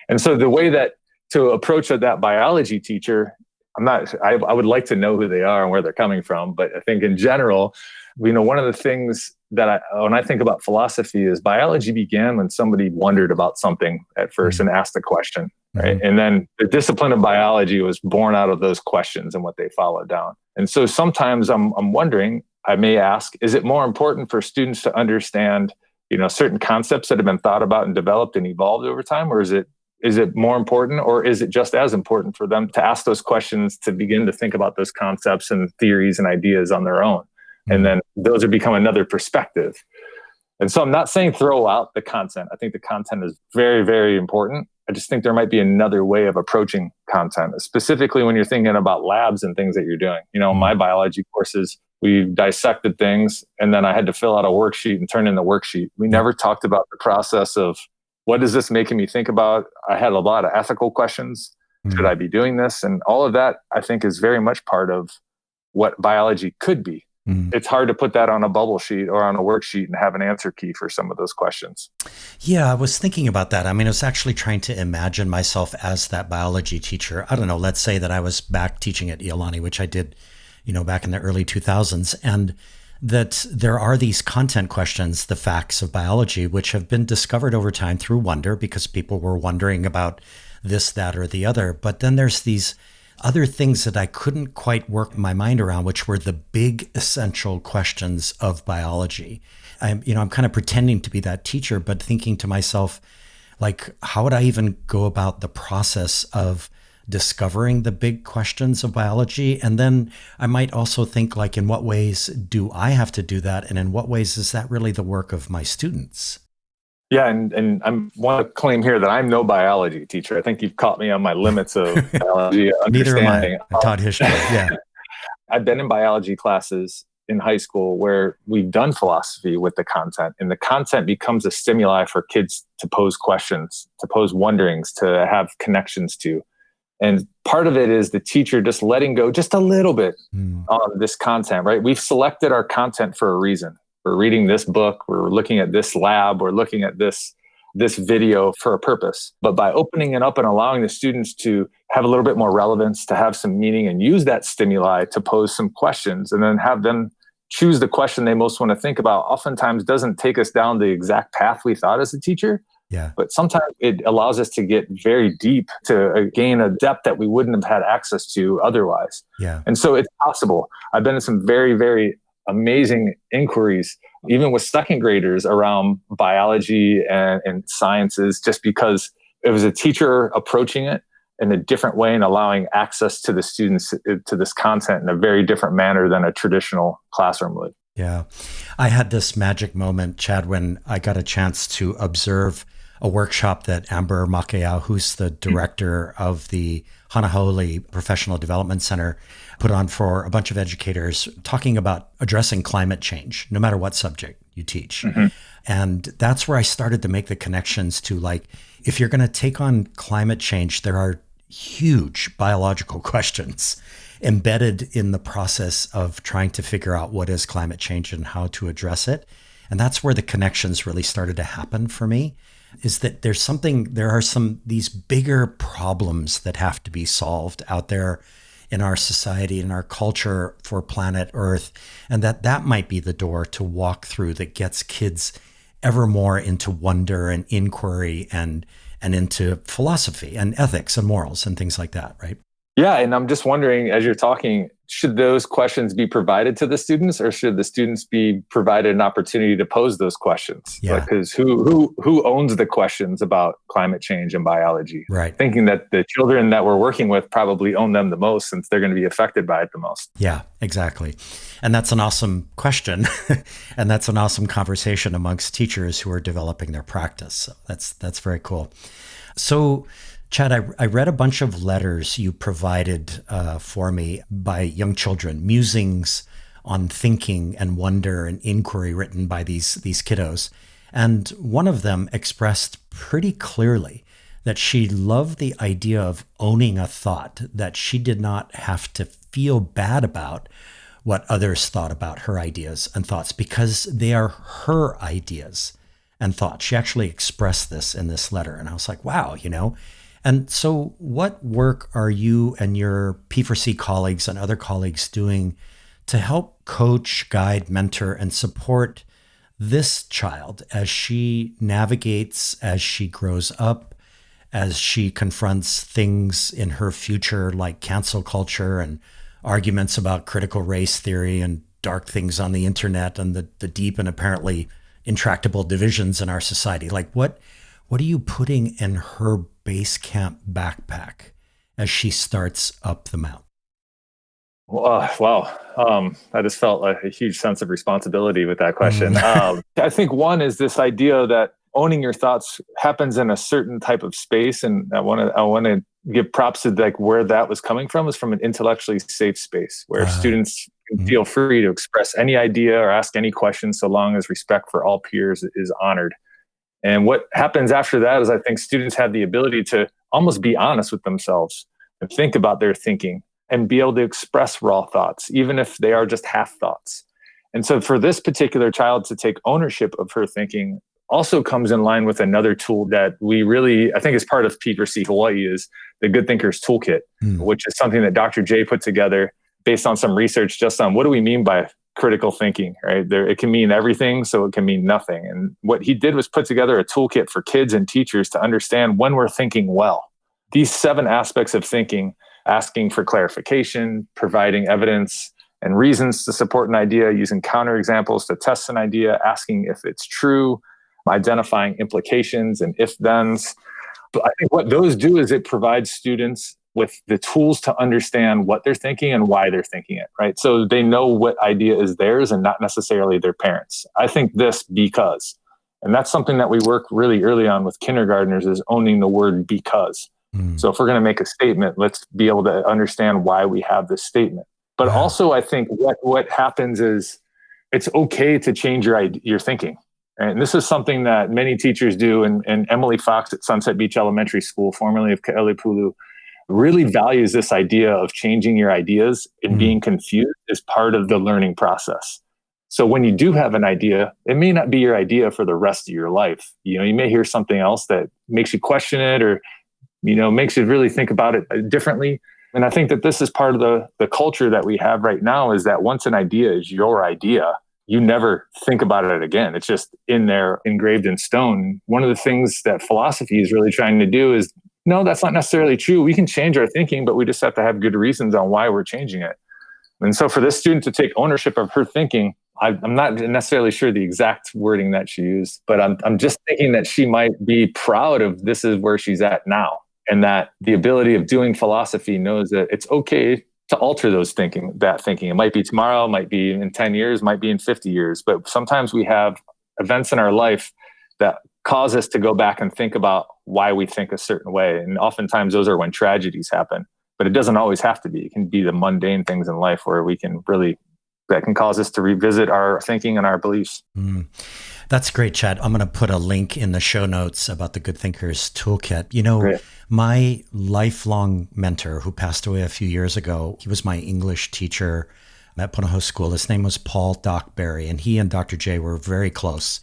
And so the way that to approach that biology teacher, I would like to know who they are and where they're coming from. But I think in general, one of the things that when I think about philosophy is biology began when somebody wondered about something at first and asked a question, right? And then the discipline of biology was born out of those questions and what they followed down. And so sometimes I'm wondering, I may ask, is it more important for students to understand, certain concepts that have been thought about and developed and evolved over time? Or is it more important, or is it just as important for them to ask those questions, to begin to think about those concepts and theories and ideas on their own? And then those have become another perspective. And so I'm not saying throw out the content. I think the content is very, very important. I just think there might be another way of approaching content, specifically when you're thinking about labs and things that you're doing. My biology courses, we dissected things, and then I had to fill out a worksheet and turn in the worksheet. We never talked about the process of, what is this making me think about? I had a lot of ethical questions. Should I be doing this? And all of that, I think, is very much part of what biology could be. It's hard to put that on a bubble sheet or on a worksheet and have an answer key for some of those questions. Yeah, I was thinking about that. I was actually trying to imagine myself as that biology teacher. I don't know, let's say that I was back teaching at Iolani, which I did, back in the early 2000s, and that there are these content questions, the facts of biology, which have been discovered over time through wonder because people were wondering about this, that, or the other. But then there's these other things that I couldn't quite work my mind around, which were the big essential questions of biology. I'm kind of pretending to be that teacher, but thinking to myself, like, how would I even go about the process of discovering the big questions of biology? And then I might also think, like, in what ways do I have to do that? And in what ways is that really the work of my students? Yeah, and I want to claim here that I'm no biology teacher. I think you've caught me on my limits of biology understanding. Neither am I. I taught history. Yeah, I've been in biology classes in high school where we've done philosophy with the content, and the content becomes a stimuli for kids to pose questions, to pose wonderings, to have connections to. And part of it is the teacher just letting go just a little bit on this content, right? We've selected our content for a reason. We're reading this book, we're looking at this lab, we're looking at this video for a purpose. But by opening it up and allowing the students to have a little bit more relevance, to have some meaning, and use that stimuli to pose some questions, and then have them choose the question they most want to think about, oftentimes doesn't take us down the exact path we thought as a teacher. Yeah. But sometimes it allows us to get very deep, to gain a depth that we wouldn't have had access to otherwise. Yeah. And so it's possible. I've been in some very, very amazing inquiries, even with second graders, around biology and sciences, just because it was a teacher approaching it in a different way and allowing access to the students to this content in a very different manner than a traditional classroom would. Yeah. I had this magic moment, Chad, when I got a chance to observe a workshop that Amber Makayao, who's the director of the Hanaholi Professional Development Center, put on for a bunch of educators talking about addressing climate change, no matter what subject you teach. Mm-hmm. And that's where I started to make the connections to, like, if you're going to take on climate change, there are huge biological questions embedded in the process of trying to figure out what is climate change and how to address it. And that's where the connections really started to happen for me, is that there are these bigger problems that have to be solved out there in our society, in our culture for planet Earth, and that might be the door to walk through that gets kids ever more into wonder and inquiry and into philosophy and ethics and morals and things like that, right? Yeah, and I'm just wondering, as you're talking, should those questions be provided to the students, or should the students be provided an opportunity to pose those questions? Yeah. Because who owns the questions about climate change and biology? Right. Thinking that the children that we're working with probably own them the most, since they're going to be affected by it the most. Yeah, exactly. And that's an awesome question. And that's an awesome conversation amongst teachers who are developing their practice. So that's very cool. So, Chad, I read a bunch of letters you provided for me by young children, musings on thinking and wonder and inquiry written by these kiddos. And one of them expressed pretty clearly that she loved the idea of owning a thought, that she did not have to feel bad about what others thought about her ideas and thoughts because they are her ideas and thoughts. She actually expressed this in this letter. And I was like, wow, And so what work are you and your P4C colleagues and other colleagues doing to help coach, guide, mentor, and support this child as she navigates, as she grows up, as she confronts things in her future like cancel culture and arguments about critical race theory and dark things on the internet and the deep and apparently intractable divisions in our society? Like, what are you putting in her base camp backpack as she starts up the mountain? Wow. I just felt a huge sense of responsibility with that question. I think one is this idea that owning your thoughts happens in a certain type of space. And I want to give props to like where that was coming from, is from an intellectually safe space where students can feel free to express any idea or ask any questions so long as respect for all peers is honored. And what happens after that is I think students have the ability to almost be honest with themselves and think about their thinking and be able to express raw thoughts, even if they are just half thoughts. And so for this particular child to take ownership of her thinking also comes in line with another tool that we really, I think is part of P4C Hawaii, is the Good Thinkers Toolkit, which is something that Dr. J put together based on some research just on what do we mean by critical thinking, right? It can mean everything, so it can mean nothing. And what he did was put together a toolkit for kids and teachers to understand when we're thinking well. These 7 aspects of thinking: asking for clarification, providing evidence and reasons to support an idea, using counterexamples to test an idea, asking if it's true, identifying implications and if-thens. But I think what those do is it provides students with the tools to understand what they're thinking and why they're thinking it, right? So they know what idea is theirs and not necessarily their parents. I think this because, and that's something that we work really early on with kindergartners, is owning the word because. So if we're going to make a statement, let's be able to understand why we have this statement. But also I think what happens is it's okay to change your thinking. And this is something that many teachers do. And Emily Fox at Sunset Beach Elementary School, formerly of Ke'elepulu, really values this idea of changing your ideas and being confused as part of the learning process. So when you do have an idea, it may not be your idea for the rest of your life. You may hear something else that makes you question it, or makes you really think about it differently. And I think that this is part of the culture that we have right now, is that once an idea is your idea, you never think about it again. It's just in there, engraved in stone. One of the things that philosophy is really trying to do is, no, that's not necessarily true. We can change our thinking, but we just have to have good reasons on why we're changing it. And so for this student to take ownership of her thinking, I'm not necessarily sure the exact wording that she used, but I'm just thinking that she might be proud of this is where she's at now. and that the ability of doing philosophy knows that it's okay to alter that thinking. It might be tomorrow, it might be in 10 years, might be in 50 years, but sometimes we have events in our life that cause us to go back and think about why we think a certain way. And oftentimes those are when tragedies happen, but it doesn't always have to be. It can be the mundane things in life where that can cause us to revisit our thinking and our beliefs. That's great, Chad. I'm going to put a link in the show notes about the Good Thinkers Toolkit. Great. My lifelong mentor who passed away a few years ago, he was my English teacher at Punahou School. His name was Paul Doc Berry, and he and Dr. J were very close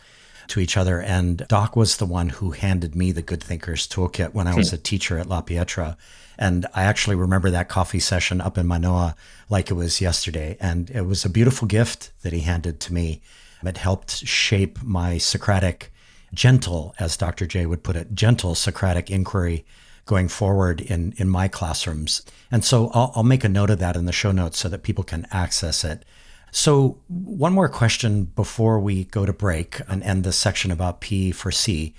to each other. And Doc was the one who handed me the Good Thinkers Toolkit when I was a teacher at La Pietra. And I actually remember that coffee session up in Manoa like it was yesterday. And it was a beautiful gift that he handed to me. It helped shape my Socratic, gentle, as Dr. J would put it, gentle Socratic inquiry going forward in my classrooms. And so I'll make a note of that in the show notes so that people can access it. So one more question before we go to break and end this section about P for C.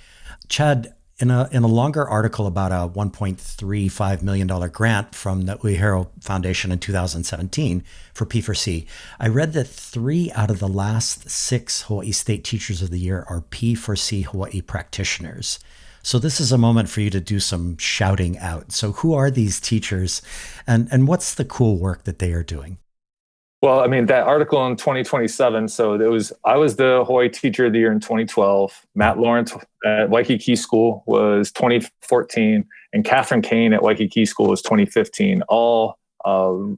Chad, in a longer article about a $1.35 million grant from the Uehiro Foundation in 2017 for P4C, I read that 3 out of the last 6 Hawaii State Teachers of the Year are P4C Hawaii practitioners. So this is a moment for you to do some shouting out. So who are these teachers and what's the cool work that they are doing? Well, I mean, that article in 2027, I was the Hawaii Teacher of the Year in 2012. Matt Lawrence at Waikiki School was 2014, and Catherine Kane at Waikiki School was 2015. All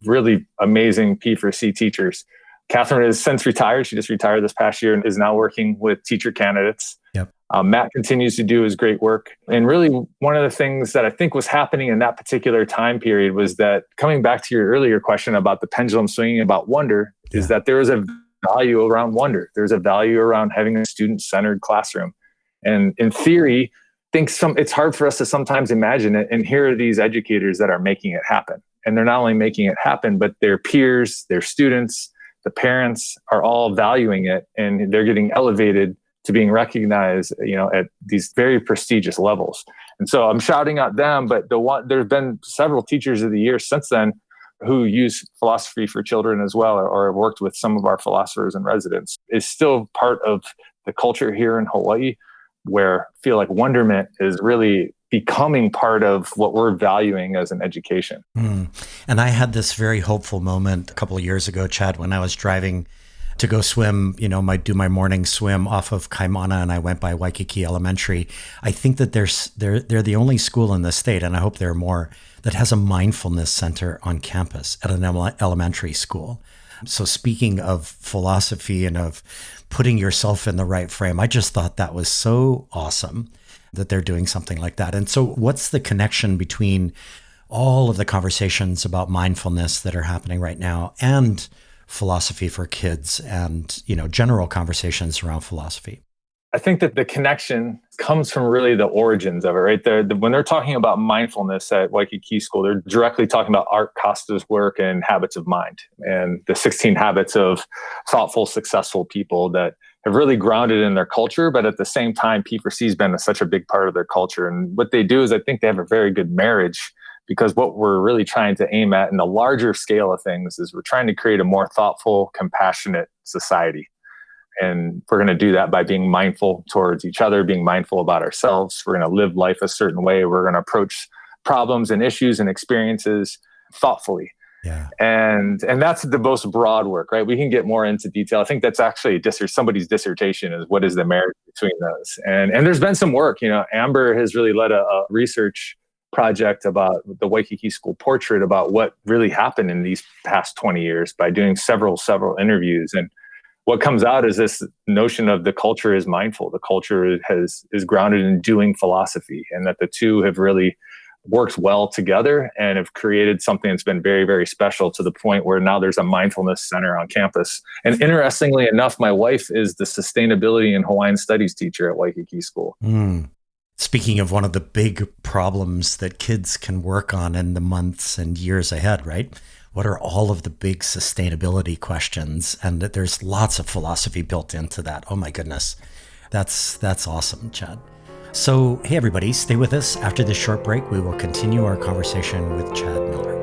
really amazing P4C teachers. Catherine has since retired. She just retired this past year and is now working with teacher candidates. Yep. Matt continues to do his great work. And really, one of the things that I think was happening in that particular time period was that, coming back to your earlier question about the pendulum swinging about wonder, is that there is a value around wonder. There's a value around having a student-centered classroom. And in theory, it's hard for us to sometimes imagine it. And here are these educators that are making it happen. And they're not only making it happen, but their peers, their students, the parents are all valuing it, and they're getting elevated to being recognized, at these very prestigious levels. And so I'm shouting at them, but there's been several Teachers of the Year since then who use philosophy for children as well, or have worked with some of our philosophers and residents. Is still part of the culture here in Hawaii, where I feel like wonderment is really becoming part of what we're valuing as an education. And I had this very hopeful moment a couple of years ago, Chad, when I was driving to go swim, do my morning swim off of Kaimana, and I went by Waikiki Elementary. I think that they're the only school in the state, and I hope there are more, that has a mindfulness center on campus at an elementary school. So speaking of philosophy and of putting yourself in the right frame, I just thought that was so awesome that they're doing something like that. And so what's the connection between all of the conversations about mindfulness that are happening right now and philosophy for kids and, general conversations around philosophy? I think that the connection comes from really the origins of it, right? When they're talking about mindfulness at Waikiki School, they're directly talking about Art Costa's work and Habits of Mind and the 16 habits of thoughtful, successful people that have really grounded in their culture. But at the same time, P4C has been such a big part of their culture. And what they do is I think they have a very good marriage, because what we're really trying to aim at in the larger scale of things is we're trying to create a more thoughtful, compassionate society. And we're going to do that by being mindful towards each other, being mindful about ourselves. We're going to live life a certain way. We're going to approach problems and issues and experiences thoughtfully. Yeah. And that's the most broad work, right? We can get more into detail. I think that's actually somebody's dissertation, is what is the marriage between those. And there's been some work, Amber has really led a research project about the Waikiki School portrait, about what really happened in these past 20 years by doing several interviews. And what comes out is this notion of the culture is mindful. The culture is grounded in doing philosophy, and that the two have really worked well together and have created something that's been very, very special, to the point where now there's a mindfulness center on campus. And interestingly enough, my wife is the sustainability and Hawaiian studies teacher at Waikiki School. Speaking of one of the big problems that kids can work on in the months and years ahead, right? What are all of the big sustainability questions? And that there's lots of philosophy built into that. Oh my goodness. That's awesome, Chad. So, hey everybody, stay with us. After this short break, we will continue our conversation with Chad Miller.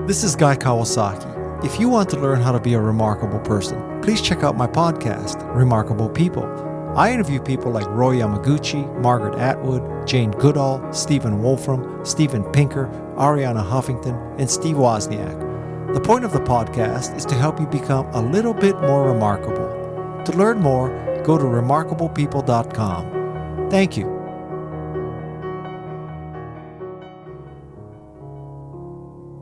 This is Guy Kawasaki. If you want to learn how to be a remarkable person, please check out my podcast, Remarkable People. I interview people like Roy Yamaguchi, Margaret Atwood, Jane Goodall, Stephen Wolfram, Steven Pinker, Ariana Huffington, and Steve Wozniak. The point of the podcast is to help you become a little bit more remarkable. To learn more, go to remarkablepeople.com. Thank you.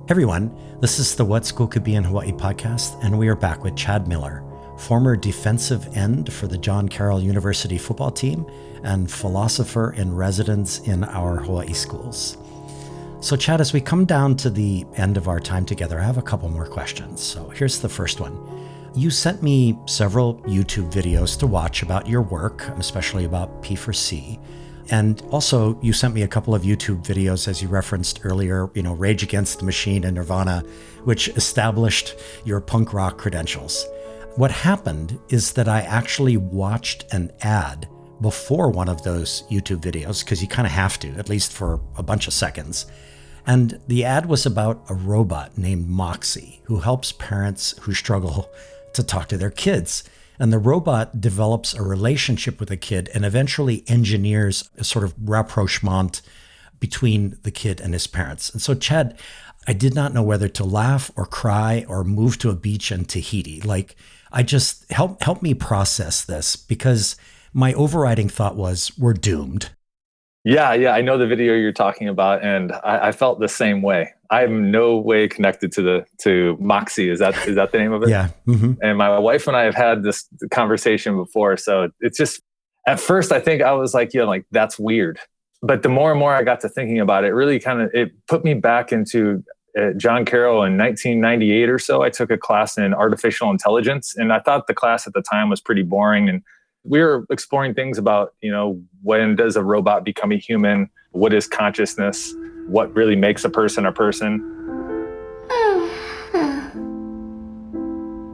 Hey everyone, this is the What School Could Be in Hawaii podcast, and we are back with Chad Miller, former defensive end for the John Carroll University football team and philosopher in residence in our Hawaii schools. So Chad, as we come down to the end of our time together, I have a couple more questions. So here's the first one. You sent me several YouTube videos to watch about your work, especially about P4C. And also, you sent me a couple of YouTube videos, as you referenced earlier, Rage Against the Machine and Nirvana, which established your punk rock credentials. What happened is that I actually watched an ad before one of those YouTube videos, because you kind of have to, at least for a bunch of seconds. And the ad was about a robot named Moxie, who helps parents who struggle to talk to their kids. And the robot develops a relationship with the kid and eventually engineers a sort of rapprochement between the kid and his parents. And so, Chad, I did not know whether to laugh or cry or move to a beach in Tahiti. I just help me process this, because my overriding thought was, we're doomed. Yeah, I know the video you're talking about, and I felt the same way. I'm no way connected to Moxie. Is that the name of it? Yeah. Mm-hmm. And my wife and I have had this conversation before, so it's just, at first I think I was like, that's weird. But the more and more I got to thinking about it, really it put me back into John Carroll in 1998 or so. I took a class in artificial intelligence, and I thought the class at the time was pretty boring. And we were exploring things about, when does a robot become a human? What is consciousness? What really makes a person a person?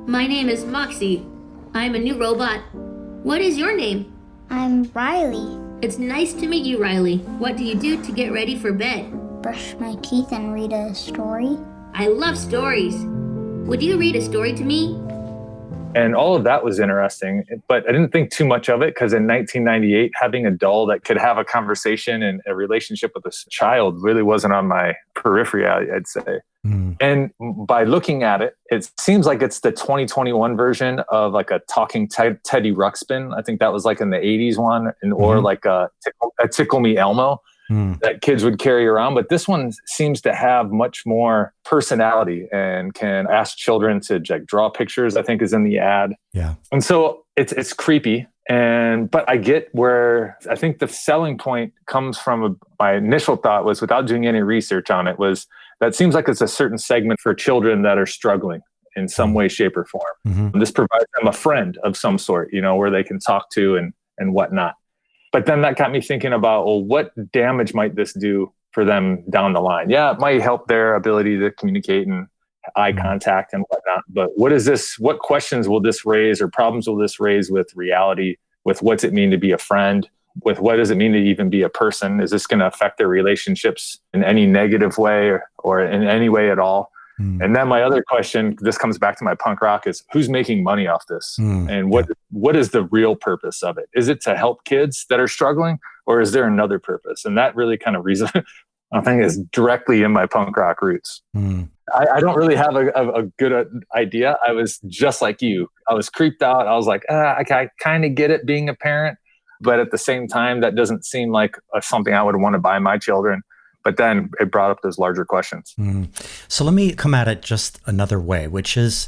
My name is Moxie. I'm a new robot. What is your name? I'm Riley. It's nice to meet you, Riley. What do you do to get ready for bed? Brush my teeth and read a story. I love stories. Would you read a story to me? And all of that was interesting, but I didn't think too much of it, because in 1998, having a doll that could have a conversation and a relationship with a child really wasn't on my periphery, I'd say. Mm. And by looking at it, it seems like it's the 2021 version of like a talking Teddy Ruxpin. I think that was like in the 80s one, or like a Tickle Me Elmo. That kids would carry around. But this one seems to have much more personality and can ask children to draw pictures, I think is in the ad. Yeah. And so it's creepy. But I get where I think the selling point comes from. My initial thought was, without doing any research on it, was that seems like it's a certain segment for children that are struggling in some way, shape, or form. Mm-hmm. This provides them a friend of some sort, where they can talk to and whatnot. But then that got me thinking about, what damage might this do for them down the line? Yeah, it might help their ability to communicate and eye contact and whatnot. But what questions will this raise, or problems will this raise with reality, with what's it mean to be a friend, with what does it mean to even be a person? Is this going to affect their relationships in any negative way or in any way at all? And then my other question, this comes back to my punk rock, is who's making money off this? And what is the real purpose of it? Is it to help kids that are struggling, or is there another purpose? And that really kind of reason, I think, is directly in my punk rock roots. I don't really have a good idea. I was just like you. I was creeped out. I was like, I kind of get it being a parent, but at the same time, that doesn't seem like something I would want to buy my children. But then it brought up those larger questions. So let me come at it just another way, which is,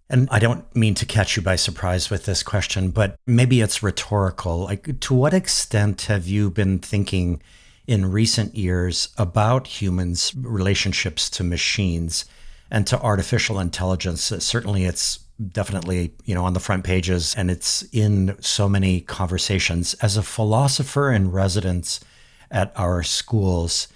and I don't mean to catch you by surprise with this question, but maybe it's rhetorical. Like, to what extent have you been thinking in recent years about humans' relationships to machines and to artificial intelligence? Certainly it's definitely, on the front pages, and it's in so many conversations. As a philosopher in residence at our schools,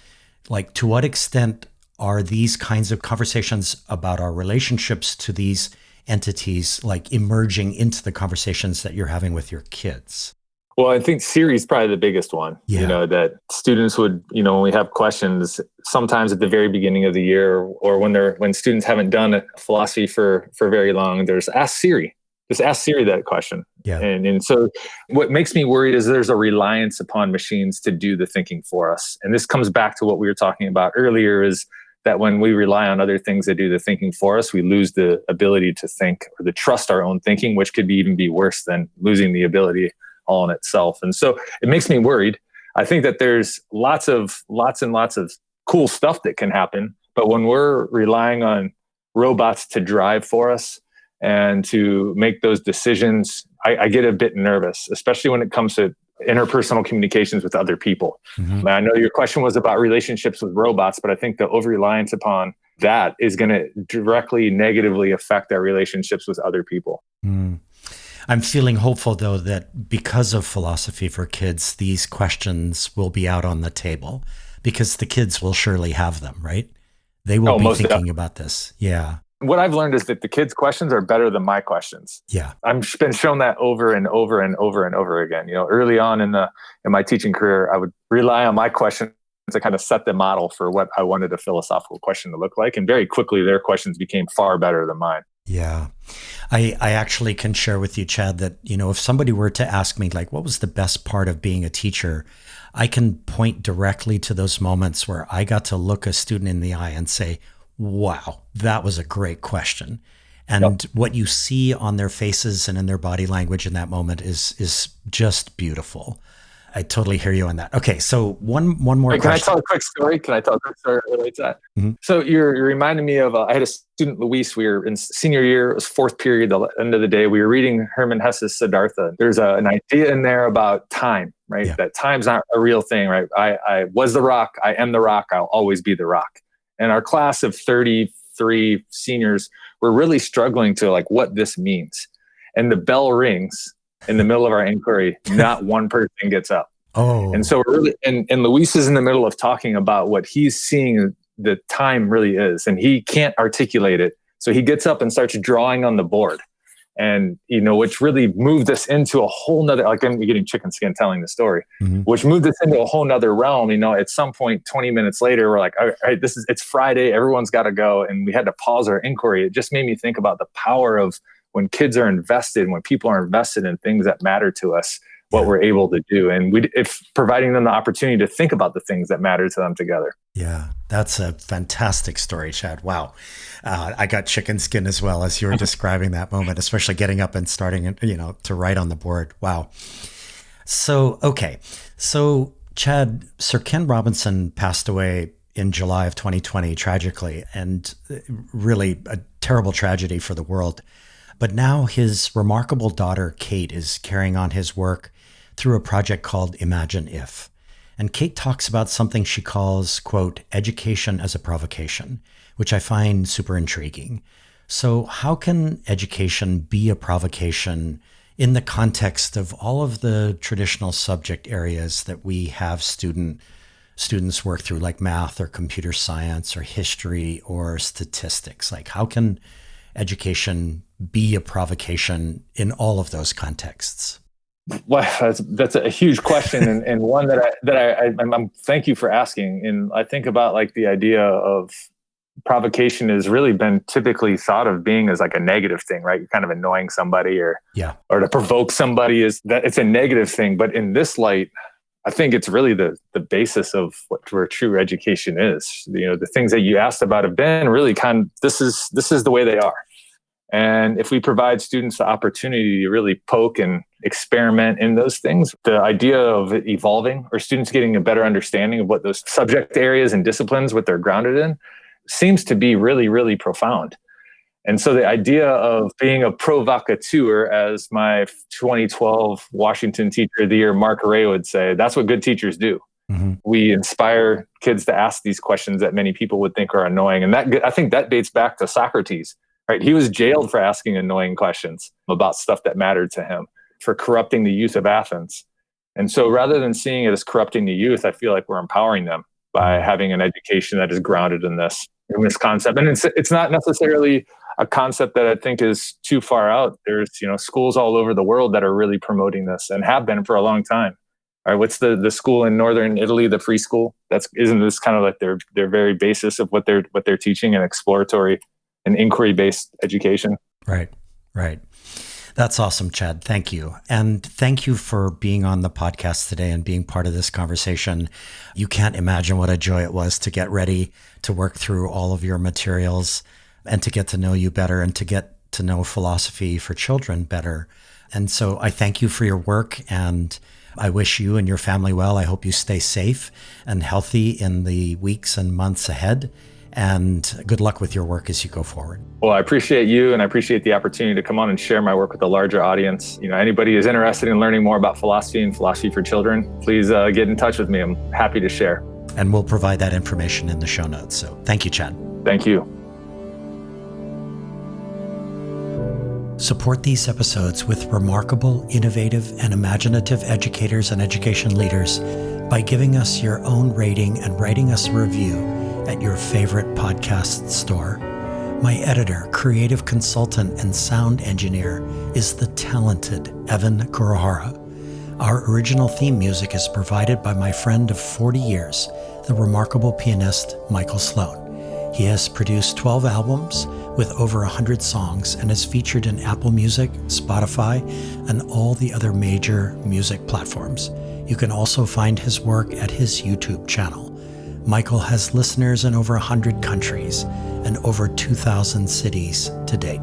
like, to what extent are these kinds of conversations about our relationships to these entities like emerging into the conversations that you're having with your kids? Well, I think Siri is probably the biggest one, Yeah. that students would, when we have questions, sometimes at the very beginning of the year or when students haven't done philosophy for very long, there's ask Siri. Just ask Siri that question. Yeah. And so what makes me worried is there's a reliance upon machines to do the thinking for us. And this comes back to what we were talking about earlier, is that when we rely on other things that do the thinking for us, we lose the ability to think or to trust our own thinking, which could even be worse than losing the ability all in itself. And so it makes me worried. I think that there's lots and lots of cool stuff that can happen. But when we're relying on robots to drive for us and to make those decisions, I get a bit nervous, especially when it comes to interpersonal communications with other people. Mm-hmm. I know your question was about relationships with robots, but I think the over-reliance upon that is going to directly negatively affect our relationships with other people. Mm. I'm feeling hopeful, though, that because of Philosophy for Kids, these questions will be out on the table because the kids will surely have them, right? They will be thinking definitely about this. Yeah. What I've learned is that the kids' questions are better than my questions. Yeah. I've been shown that over and over and over and over again. Early on in my teaching career, I would rely on my questions to kind of set the model for what I wanted a philosophical question to look like. And very quickly, their questions became far better than mine. Yeah. I actually can share with you, Chad, that, if somebody were to ask me, like, what was the best part of being a teacher? I can point directly to those moments where I got to look a student in the eye and say, wow, that was a great question. And what you see on their faces and in their body language in that moment is just beautiful. I totally hear you on that. Okay, so one more question. Can I tell a quick story? Related to that? Mm-hmm. So you're reminding me of, I had a student, Luis, we were in senior year, it was fourth period, the end of the day, we were reading Hermann Hesse's Siddhartha. There's an idea in there about time, right? Yeah. That time's not a real thing, right? I was the rock, I am the rock, I'll always be the rock. And our class of 33 seniors were really struggling to what this means. And the bell rings in the middle of our inquiry, not one person gets up. Oh. And so we're really, and Luis is in the middle of talking about what he's seeing the time really is, and he can't articulate it. So he gets up and starts drawing on the board. And, which really moved us into a whole nother, like I'm getting chicken skin telling the story, which moved us into a whole nother realm. At some point, 20 minutes later, we're like, all right, it's Friday, everyone's got to go. And we had to pause our inquiry. It just made me think about the power of when kids are invested, when people are invested in things that matter to us, what we're able to do. And if providing them the opportunity to think about the things that matter to them together. Yeah, that's a fantastic story, Chad. Wow. I got chicken skin as well as you were describing that moment, especially getting up and starting, to write on the board. Wow. So, okay. So, Chad, Sir Ken Robinson passed away in July of 2020, tragically, and really a terrible tragedy for the world. But now his remarkable daughter, Kate, is carrying on his work through a project called Imagine If. And Kate talks about something she calls, quote, education as a provocation, which I find super intriguing. So how can education be a provocation in the context of all of the traditional subject areas that we have students work through, like math or computer science or history or statistics? Like, how can education be a provocation in all of those contexts? Well, that's a huge question, and one I'm thank you for asking. And I think about the idea of provocation has really been typically thought of being as a negative thing, right? You're kind of annoying somebody, or to provoke somebody is that it's a negative thing. But in this light, I think it's really the basis of where true education is. The things that you asked about have been really this is the way they are. And if we provide students the opportunity to really poke and experiment in those things, the idea of it evolving or students getting a better understanding of what those subject areas and disciplines, what they're grounded in, seems to be really, really profound. And so the idea of being a provocateur, as my 2012 Washington Teacher of the Year, Mark Ray, would say, that's what good teachers do. Mm-hmm. We inspire kids to ask these questions that many people would think are annoying. And I think that dates back to Socrates. Right? He was jailed for asking annoying questions about stuff that mattered to him, for corrupting the youth of Athens. And so rather than seeing it as corrupting the youth, I feel like we're empowering them by having an education that is grounded in this. misconcept. And it's not necessarily a concept that I think is too far out. There's, schools all over the world that are really promoting this and have been for a long time. All right, what's the school in northern Italy, the free school? Isn't this kind of like their very basis of what they're teaching, an exploratory and inquiry-based education? Right. That's awesome, Chad. Thank you. And thank you for being on the podcast today and being part of this conversation. You can't imagine what a joy it was to get ready to work through all of your materials and to get to know you better and to get to know philosophy for children better. And so I thank you for your work, and I wish you and your family well. I hope you stay safe and healthy in the weeks and months ahead. And good luck with your work as you go forward. Well, I appreciate you, and I appreciate the opportunity to come on and share my work with a larger audience. Anybody who's interested in learning more about philosophy and philosophy for children, please get in touch with me. I'm happy to share. And we'll provide that information in the show notes. So thank you, Chad. Thank you. Support these episodes with remarkable, innovative, and imaginative educators and education leaders by giving us your own rating and writing us a review at your favorite podcast store. My editor, creative consultant, and sound engineer is the talented Evan Kurohara. Our original theme music is provided by my friend of 40 years, the remarkable pianist Michael Sloan. He has produced 12 albums with over 100 songs and is featured in Apple Music, Spotify, and all the other major music platforms. You can also find his work at his YouTube channel. Michael has listeners in over 100 countries and over 2,000 cities to date.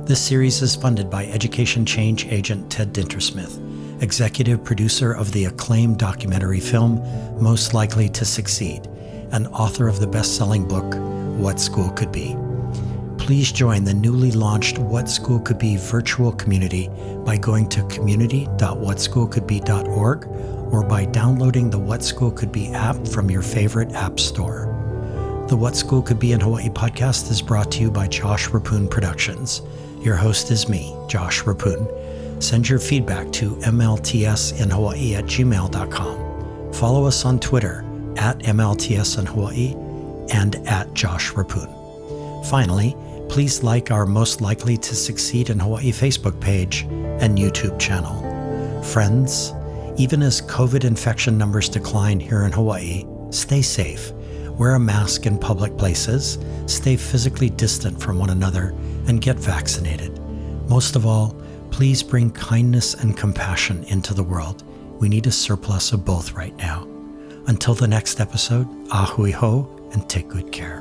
This series is funded by education change agent Ted Dintersmith, executive producer of the acclaimed documentary film Most Likely to Succeed, and author of the best-selling book What School Could Be. Please join the newly launched What School Could Be virtual community by going to community.whatschoolcouldbe.org or by downloading the What School Could Be app from your favorite app store. The What School Could Be in Hawaii podcast is brought to you by Josh Rapoon Productions. Your host is me, Josh Rapoon. Send your feedback to mltsinhawaii@gmail.com. Follow us on Twitter @mltsinhawaii and @Josh Rapoon. Finally, please like our Most Likely to Succeed in Hawaii Facebook page and YouTube channel. Friends, even as COVID infection numbers decline here in Hawaii, stay safe, wear a mask in public places, stay physically distant from one another, and get vaccinated. Most of all, please bring kindness and compassion into the world. We need a surplus of both right now. Until the next episode, ahui ho, and take good care.